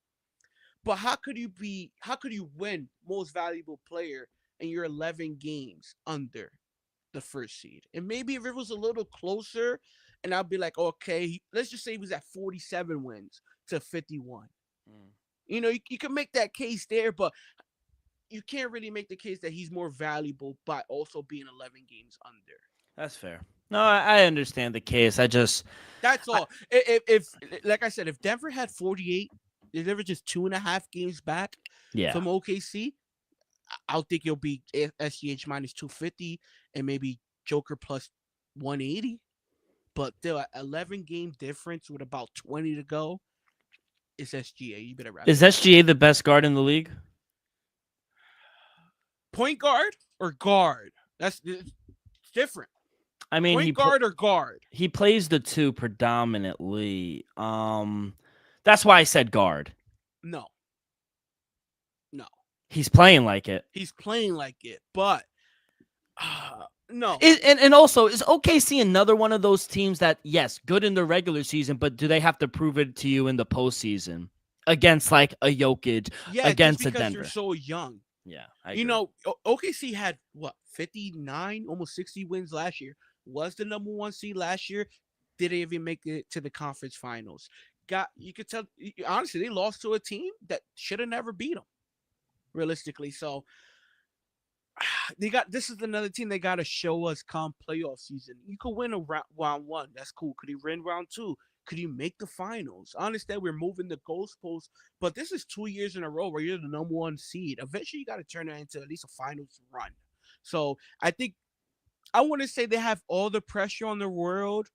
But how could you win most valuable player and you're 11 games under the first seed? And maybe if it was a little closer, and I'll be like, okay, let's just say he was at 47 wins to 51. You can make that case there, but you can't really make the case that he's more valuable by also being 11 games under. That's fair. No, I understand the case. That's all. If like I said, if Denver had 48, if they were just 2.5 games back from OKC, I'll think it'll be SGH minus 250 and maybe Joker plus 180. But the 11-game difference with about 20 to go is SGA. You better wrap. Is SGA the best guard in the league? Point guard or guard? It's different. I mean, point guard or guard? He plays the 2 predominantly. That's why I said guard. No. He's playing like it. But no. And also, is OKC another one of those teams that, yes, good in the regular season, but do they have to prove it to you in the postseason against like a Jokic, against a Denver? You're so young. Yeah, I agree. OKC had 59, almost 60 wins last year. Was the number 1 seed last year. Didn't even make it to the conference finals. You could tell, honestly, they lost to a team that should have never beat them, realistically. So this is another team they got to show us come playoff season. You could win round 1. That's cool. Could he win round 2? Could you make the finals? I understand we're moving the goalposts, but this is 2 years in a row where you're the number 1 seed. Eventually, you got to turn that into at least a finals run. So I want to say they have all the pressure on the world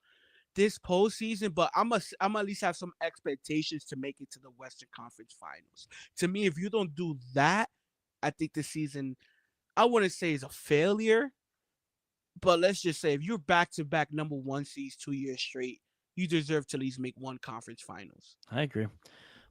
this postseason, but I'm at least have some expectations to make it to the Western Conference Finals. To me, if you don't do that, I think the season, I wouldn't say is a failure, but let's just say if you're back-to-back number 1 seeds 2 years straight, you deserve to at least make one conference finals. I agree.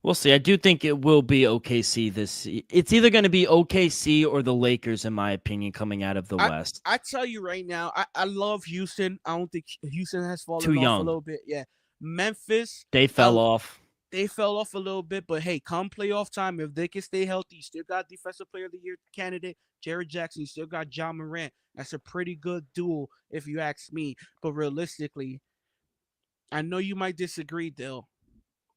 We'll see. I do think it will be OKC It's either going to be OKC or the Lakers, in my opinion, coming out of the West. I tell you right now, I love Houston. I don't think Houston has fallen Too off young. a little bit. Yeah. Memphis. They fell off. They fell off a little bit, but hey, come playoff time, if they can stay healthy, you still got Defensive Player of the Year candidate Jared Jackson. You still got John Morant. That's a pretty good duel, if you ask me. But realistically, I know you might disagree, Dill,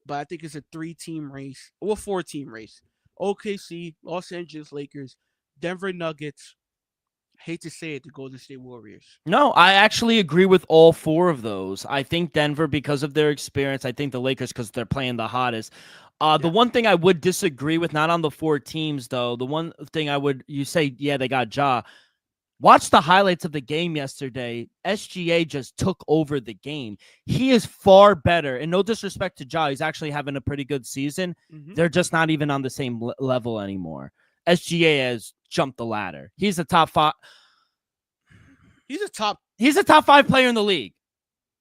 but I think it's a 3-team race or 4-team race. OKC, Los Angeles Lakers, Denver Nuggets. Hate to say it, the Golden State Warriors. No, I actually agree with all 4 of those. I think Denver because of their experience. I think the Lakers because they're playing the hottest. The one thing I would disagree with, not on the 4 teams, though, the one thing you say, yeah, they got Ja. Watch the highlights of the game yesterday. SGA just took over the game. He is far better. And no disrespect to Ja, he's actually having a pretty good season. Mm-hmm. They're just not even on the same level anymore. SGA has jumped the ladder. He's a top 5. He's a top 5 player in the league.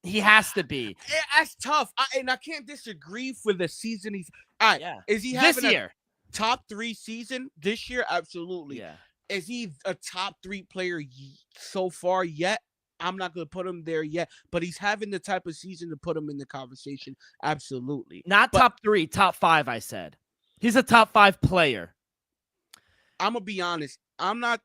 He has to be. That's tough. And I can't disagree for the season he's. All right. Yeah. Is he having this year a top 3 season this year? Absolutely. Yeah. Is he a top 3 player so far yet? I'm not going to put him there yet, but he's having the type of season to put him in the conversation. Absolutely. Not top 3, top 5, I said. He's a top 5 player. I'm going to be honest. I'm not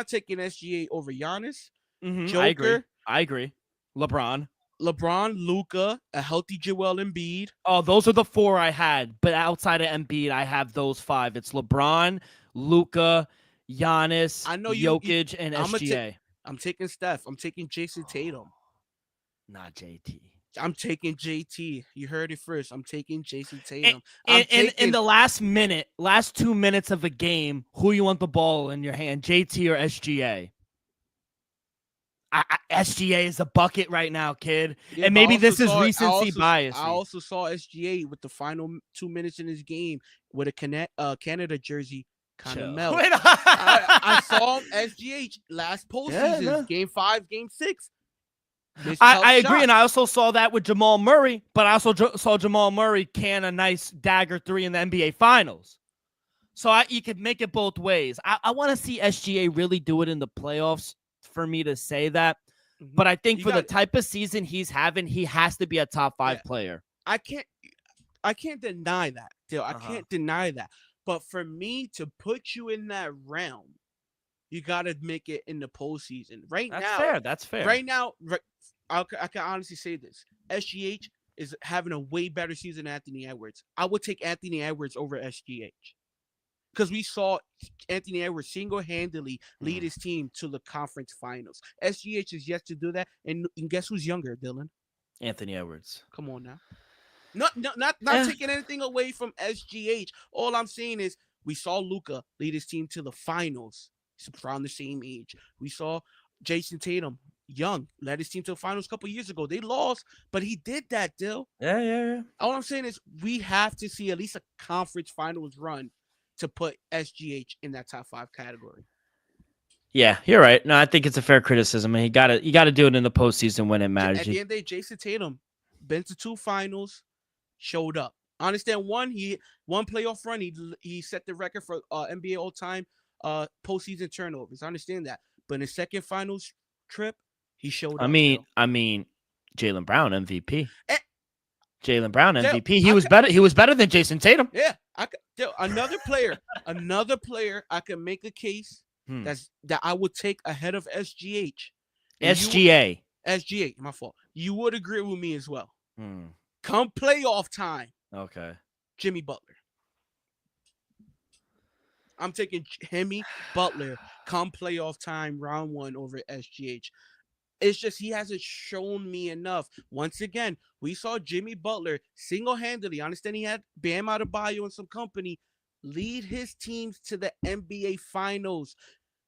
taking SGA over Giannis. Mm-hmm. Joker. I agree. LeBron, Luka, a healthy Joel Embiid. Oh, those are the 4 I had. But outside of Embiid, I have those 5. It's LeBron, Luka, Giannis, Jokic, and SGA. I'm taking Steph. I'm taking Jason Tatum. Not JT. I'm taking JT. You heard it first. I'm taking Jason Tatum. In the last 2 minutes of a game, who you want the ball in your hand, JT or SGA? SGA is a bucket right now, kid. Yeah, and maybe this is recency bias. I also saw SGA with the final 2 minutes in his game with a Canada jersey. Kind of melt. I saw him SGH last postseason, Game 5, Game 6. I agree, and I also saw that with Jamal Murray, but I also saw Jamal Murray can a nice dagger 3 in the NBA Finals. So you could make it both ways. I want to see SGA really do it in the playoffs for me to say that. Mm-hmm. But I think the type of season he's having, he has to be a top 5 player. I can't deny that, Dale. I can't deny that. But for me to put you in that realm, you got to make it in the postseason. That's fair. Right now, I can honestly say this. SGH is having a way better season than Anthony Edwards. I would take Anthony Edwards over SGH. Because we saw Anthony Edwards single-handedly lead his team to the conference finals. SGH is yet to do that. And guess who's younger, Dylan? Anthony Edwards. Come on now. Not taking anything away from SGH. All I'm saying is we saw Luka lead his team to the finals. He's around the same age. We saw Jason Tatum, young, led his team to the finals a couple years ago. They lost, but he did that, Dill. Yeah. All I'm saying is we have to see at least a conference finals run to put SGH in that top 5 category. Yeah, you're right. No, I think it's a fair criticism. And you gotta do it in the postseason when it matters. At the end of the day, Jason Tatum been to 2 finals. Showed up. I understand one playoff run. He set the record for NBA all-time postseason turnovers. I understand that. But in the second finals trip, he showed up. I mean, Jaylen Brown MVP. Jaylen Brown MVP. He was better than Jason Tatum. Yeah, another player I can make a case that I would take ahead of SGH. SGA, my fault. You would agree with me as well. Come playoff time. Okay. Jimmy Butler. I'm taking Jimmy Butler come playoff time, round 1 over SGH. It's just he hasn't shown me enough. Once again, we saw Jimmy Butler single-handedly, I understand he had Bam Adebayo and some company, lead his teams to the NBA Finals.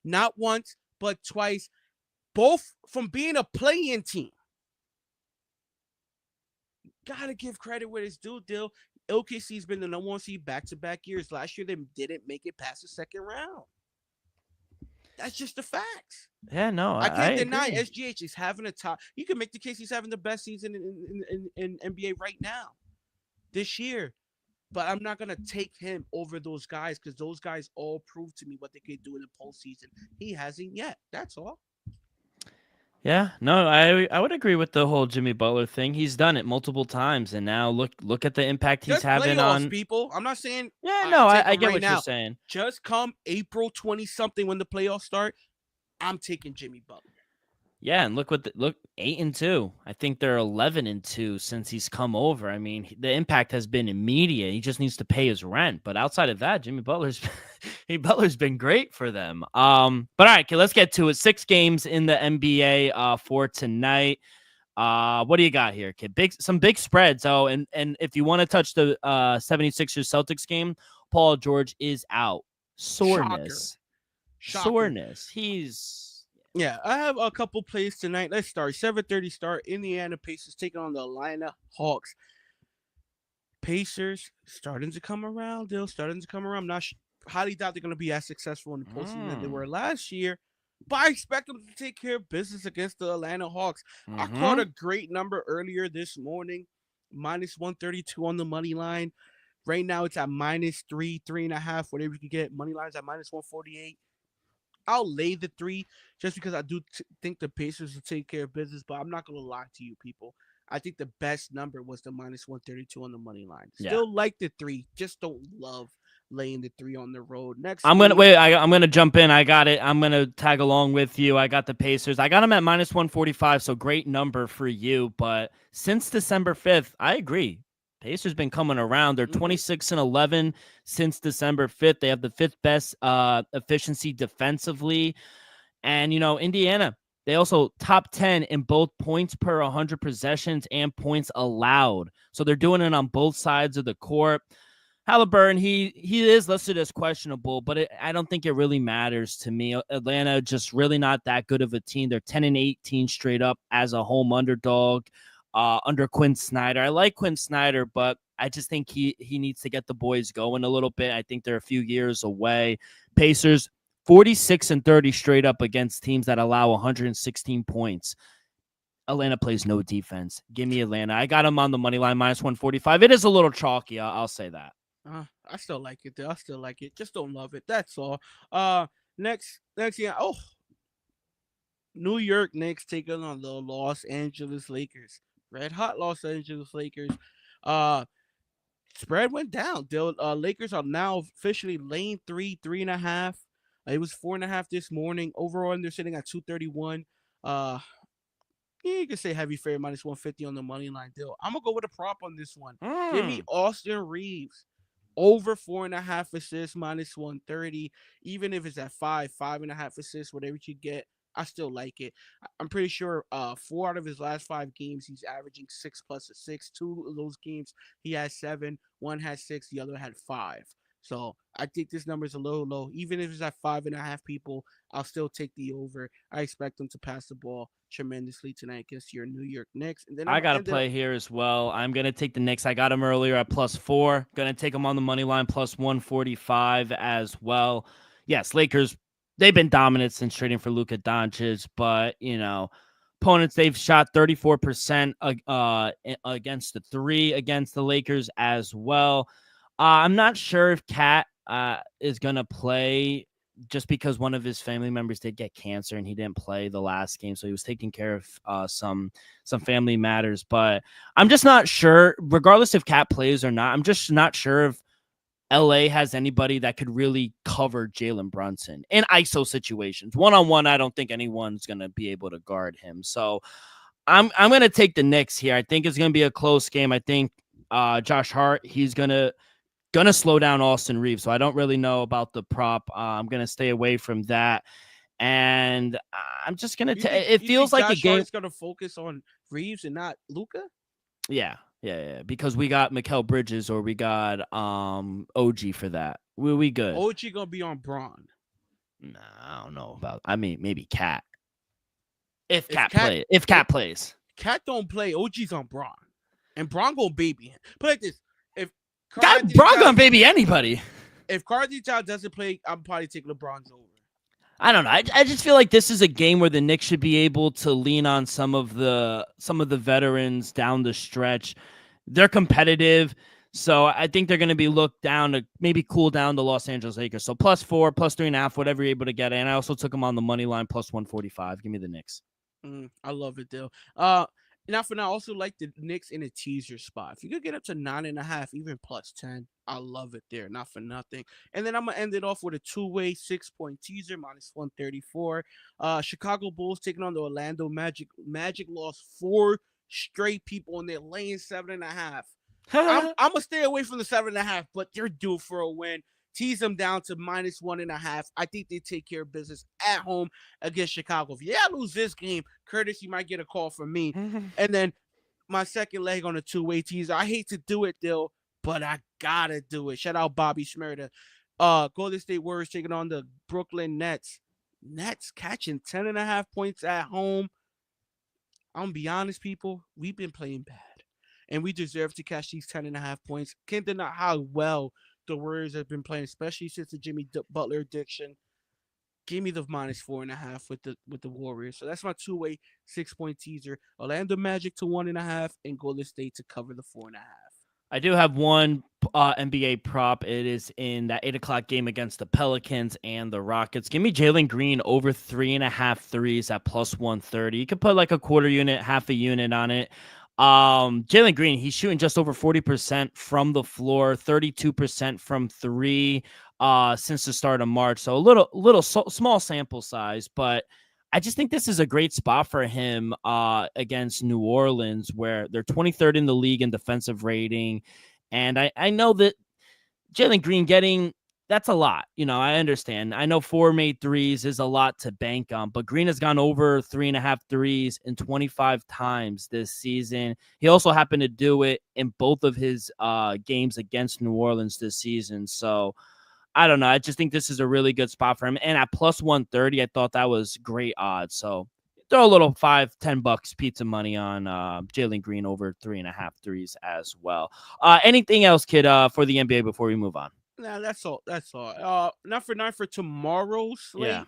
Not once, but twice. Both from being a play-in team. Gotta give credit where it's due, Dill. OKC's been the number 1 seed back-to-back years. Last year, they didn't make it past the second round. That's just the facts. Yeah, no, I can't deny agree. SGH is having a top. You can make the case he's having the best season in NBA right now, this year. But I'm not gonna take him over those guys because those guys all proved to me what they could do in the postseason. He hasn't yet. That's all. Yeah, no, I would agree with the whole Jimmy Butler thing. He's done it multiple times, and now look at the impact he's Just having playoffs, on. people. I'm not saying Yeah, no, take I him get right what you're now. saying. Just come April 20 something when the playoffs start, I'm taking Jimmy Butler. Yeah, and look 8-2. I think they're 11-2 since he's come over. I mean, the impact has been immediate. He just needs to pay his rent. But outside of that, Jimmy Butler's Butler's been great for them. But all right, okay, let's get to it. 6 games in the NBA for tonight. What do you got here, kid? Some big spreads. Oh, and if you want to touch the 76ers Celtics game, Paul George is out. Soreness. Shocker. Yeah, I have a couple plays tonight. Let's start. 7:30 start. Indiana Pacers taking on the Atlanta Hawks. Pacers starting to come around. They're starting to come around. Not highly doubt they're going to be as successful in the postseason as they were last year, but I expect them to take care of business against the Atlanta Hawks. I caught a great number earlier this morning, -132 on the money line. Right now it's at -3, 3.5, whatever you can get. Money line's at -148. I'll lay the 3 just because I do think the Pacers will take care of business, but I'm not going to lie to you, people. I think the best number was the -132 on the money line. Still like the 3, just don't love laying the 3 on the road. Next, I'm gonna jump in. I got it. I'm gonna tag along with you. I got the Pacers. I got them at -145, so great number for you. But since December 5th, I agree. Pacers been coming around. They're 26-11 since December 5th. They have the 5th best efficiency defensively. And, Indiana, they also top 10 in both points per 100 possessions and points allowed. So they're doing it on both sides of the court. Halliburton, he is listed as questionable, but I don't think it really matters to me. Atlanta just really not that good of a team. They're 10-18 straight up as a home underdog. Under Quinn Snyder. I like Quinn Snyder, but I just think he needs to get the boys going a little bit. I think they're a few years away. Pacers, 46-30 straight up against teams that allow 116 points. Atlanta plays no defense. Give me Atlanta. I got them on the money line, -145. It is a little chalky. I'll say that. I still like it, though. I still like it. Just don't love it. That's all. Next, yeah. Oh, New York Knicks taking on the Los Angeles Lakers. Red hot Los Angeles Lakers. Spread went down. The Lakers are now officially laying 3.5. It was 4.5 this morning. Overall, they're sitting at 231. Yeah, you can say heavy favorite -150 on the money line deal. I'm gonna go with a prop on this one. Give me Austin Reeves over 4.5 assists -130. Even if it's at 5.5 assists, whatever you get. I still like it. I'm pretty sure 4 out of his last 5 games, he's averaging 6+ assists. 2 of those games, he has 7. 1 had 6, the other had 5. So I think this number is a little low. Even if it's at 5.5 people, I'll still take the over. I expect them to pass the ball tremendously tonight against your New York Knicks. And then I got to play here as well. I'm going to take the Knicks. I got them earlier at +4. Going to take them on the money line +145 as well. Yes, Lakers, they've been dominant since trading for Luka Doncic, but, opponents, they've shot 34% against the 3 against the Lakers as well. I'm not sure if Cat is going to play just because one of his family members did get cancer and he didn't play the last game. So he was taking care of some family matters. But I'm just not sure, regardless if Cat plays or not, I'm just not sure if LA has anybody that could really cover Jalen Brunson in ISO situations. One-on-one, I don't think anyone's going to be able to guard him. So I'm going to take the Knicks here. I think it's going to be a close game. I think Josh Hart, he's going to slow down Austin Reeves. So I don't really know about the prop. I'm going to stay away from that. And I'm just going to it feels like a game. It's going to focus on Reeves and not Luka? Yeah. Because we got Mikal Bridges or we got OG for that. We good. OG going to be on Braun. Nah, I don't know about. I mean, maybe Cat. If Cat plays. Cat don't play. OG's on Braun. And Braun going to baby him. Put it like this. Braun gonna baby anybody. If Cardi Child doesn't play, I'm probably taking LeBron's over. I don't know. I just feel like this is a game where the Knicks should be able to lean on some of the veterans down the stretch. They're competitive, so I think they're going to be looked down to maybe cool down the Los Angeles Lakers. So +4, +3.5, whatever you're able to get. And I also took them on the money line +145. Give me the Knicks. I love it, Dill. Now for now, I also like the Knicks in a teaser spot. If you could get up to 9.5, even +10, I love it there. Not for nothing. And then I'm gonna end it off with a two-way 6-point teaser -134. Chicago Bulls taking on the Orlando Magic. Magic lost 4 straight people, and they're laying 7.5. I'm gonna stay away from the 7.5, but they're due for a win. Tease them down to -1.5. I think they take care of business at home against Chicago. If you lose this game, Curtis, you might get a call from me. And then my second leg on a two-way teaser. I hate to do it, Dill, but I gotta do it. Shout out Bobby Schmurda. Golden State Warriors taking on the Brooklyn Nets. Nets catching 10.5 points at home. I'm gonna be honest, people. We've been playing bad, and we deserve to catch these 10.5 points. Can't deny how well the Warriors have been playing, especially since the Jimmy Butler addiction. Give me the -4.5 with the Warriors. So that's my two-way 6-point teaser. Orlando Magic to 1.5 and Golden State to cover the 4.5. I do have one NBA prop. It is in that 8 o'clock game against the Pelicans and the Rockets. Give me Jalen Green over 3.5 threes at +130. You could put like a quarter unit, half a unit on it. Jalen Green, he's shooting just over 40% from the floor, 32% from three since the start of March. So a little small sample size, but I just think this is a great spot for him against New Orleans, where they're 23rd in the league in defensive rating. And I know that Jalen Green that's a lot. I understand. I know 4 made threes is a lot to bank on, but Green has gone over 3.5 threes in 25 times this season. He also happened to do it in both of his games against New Orleans this season. So I don't know. I just think this is a really good spot for him. And at +130, I thought that was great odds. So throw a little $5-10 pizza money on Jalen Green over 3.5 threes as well. Anything else, kid, for the NBA before we move on? Nah, that's all. That's all. Not for tomorrow's slate. Yeah.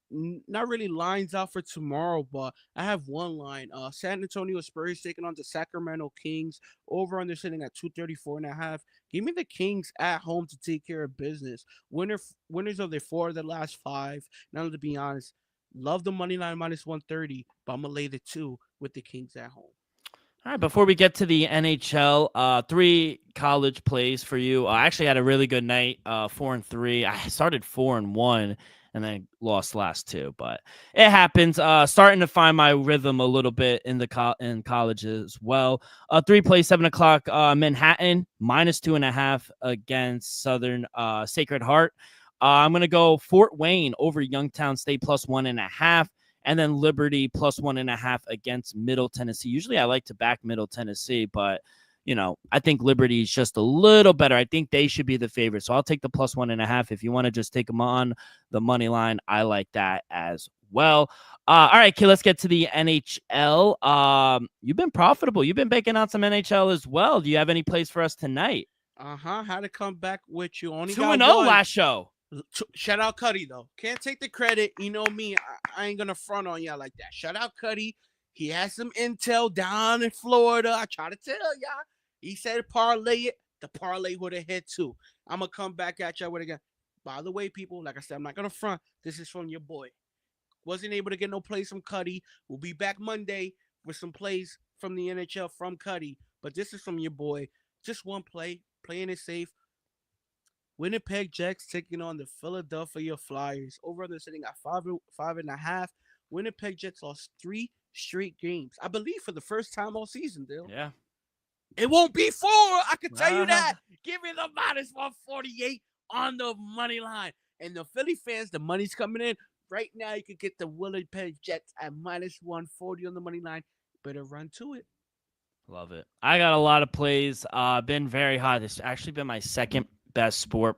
Not really lines out for tomorrow, but I have one line. San Antonio Spurs taking on the Sacramento Kings. Over under sitting at 234.5. Give me the Kings at home to take care of business. Winners of their 4 of the last 5. Now, to be honest, love the money line -130, but I'm gonna lay the 2 with the Kings at home. All right, before we get to the NHL, 3 college plays for you. I actually had a really good night, 4-3. I started 4-1, and then lost last 2, but it happens. Starting to find my rhythm a little bit in in college as well. 3 plays, 7 o'clock. Manhattan -2.5 against Southern Sacred Heart. I'm gonna go Fort Wayne over Youngstown State +1.5. And then Liberty +1.5 against Middle Tennessee. Usually I like to back Middle Tennessee, but, I think Liberty is just a little better. I think they should be the favorite. So I'll take the +1.5. If you want to just take them on the money line, I like that as well. All right, kid, let's get to the NHL. You've been profitable. You've been baking out some NHL as well. Do you have any plays for us tonight? Had to come back with you. Only 2-0 got 1. last show. Shout out Cuddy, though. Can't take the credit. You know me. I ain't going to front on y'all like that. Shout out Cuddy. He has some intel down in Florida. I try to tell y'all. He said parlay it. The parlay would have hit too. I'm going to come back at y'all with again. By the way, people, like I said, I'm not going to front. This is from your boy. Wasn't able to get no plays from Cuddy. We'll be back Monday with some plays from the NHL from Cuddy. But this is from your boy. Just one play. Playing it safe. Winnipeg Jets taking on the Philadelphia Flyers. Over under sitting at 5.5. Winnipeg Jets lost 3 straight games. I believe for the first time all season, Dale. Yeah. It won't be 4. I can tell you that. Give me the -148 on the money line. And the Philly fans, the money's coming in. Right now, you could get the Winnipeg Jets at -140 on the money line. Better run to it. Love it. I got a lot of plays. Been very hot. It's actually been my second best sport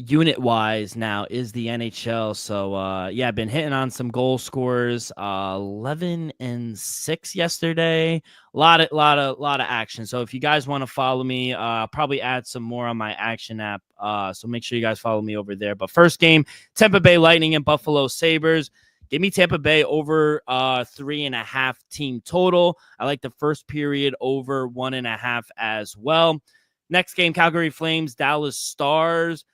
unit-wise now is the NHL. So, yeah, I've been hitting on some goal scorers. 11 and 6 yesterday. A lot of action. So if you guys want to follow me, I'll probably add some more on my action app. So make sure you guys follow me over there. But first game, Tampa Bay Lightning and Buffalo Sabres. Give me Tampa Bay over 3.5 team total. I like the first period over 1.5 as well. Next game, Calgary Flames, Dallas Stars.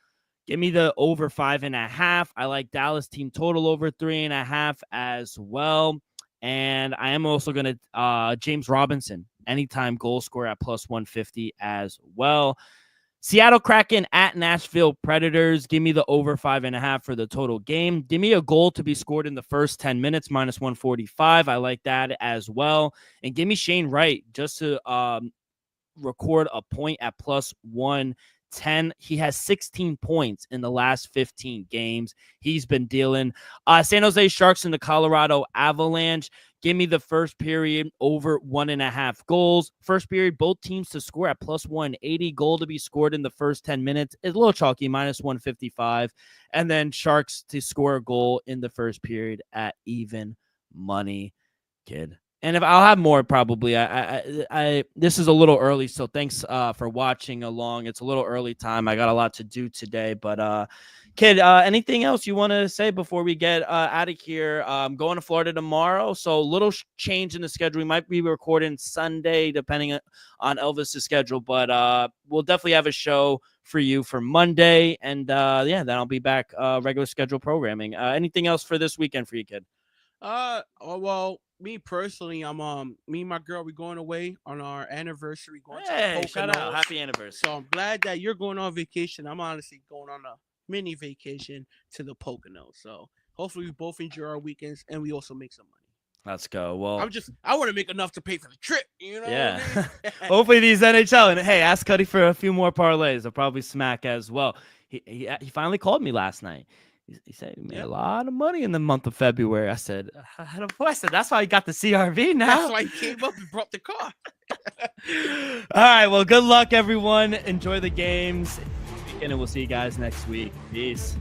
Give me the over 5.5. I like Dallas team total over 3.5 as well. And I am also going to James Robinson, anytime goal scorer at plus 150 as well. Seattle Kraken at Nashville Predators. Give me the over 5.5 for the total game. Give me a goal to be scored in the first 10 minutes, minus 145. I like that as well. And give me Shane Wright just to record a point at plus 110. He has 16 points in the last 15 games. He's been dealing. San Jose Sharks and the Colorado Avalanche. Give me the first period over 1.5 goals. First period, both teams to score at plus 180. Goal to be scored in the first 10 minutes. It's a little chalky, minus 155. And then Sharks to score a goal in the first period at even money, kid. And if I'll have more, probably. I this is a little early, so thanks for watching along. It's a little early time. I got a lot to do today, but kid, anything else you want to say before we get out of here? I'm going to Florida tomorrow, so a little change in the schedule. We might be recording Sunday, depending on Elvis's schedule, but we'll definitely have a show for you for Monday, and yeah, then I'll be back regular schedule programming. Anything else for this weekend for you, kid? Well, me personally, me and my girl, we're going away on our anniversary. Going to the shout out. Happy anniversary. So I'm glad that you're going on vacation. I'm honestly going on a mini vacation to the Poconos. So hopefully we both enjoy our weekends and we also make some money. Let's go. Well, I want to make enough to pay for the trip, you know? Yeah. What I mean? Hopefully these NHL, and hey, ask Cuddy for a few more parlays. I'll probably smack as well. He finally called me last night. He said he made a lot of money in the month of February. I said, that's why he got the CRV now. That's why he came up and brought the car. All right. Well, good luck, everyone. Enjoy the games. And we'll see you guys next week. Peace.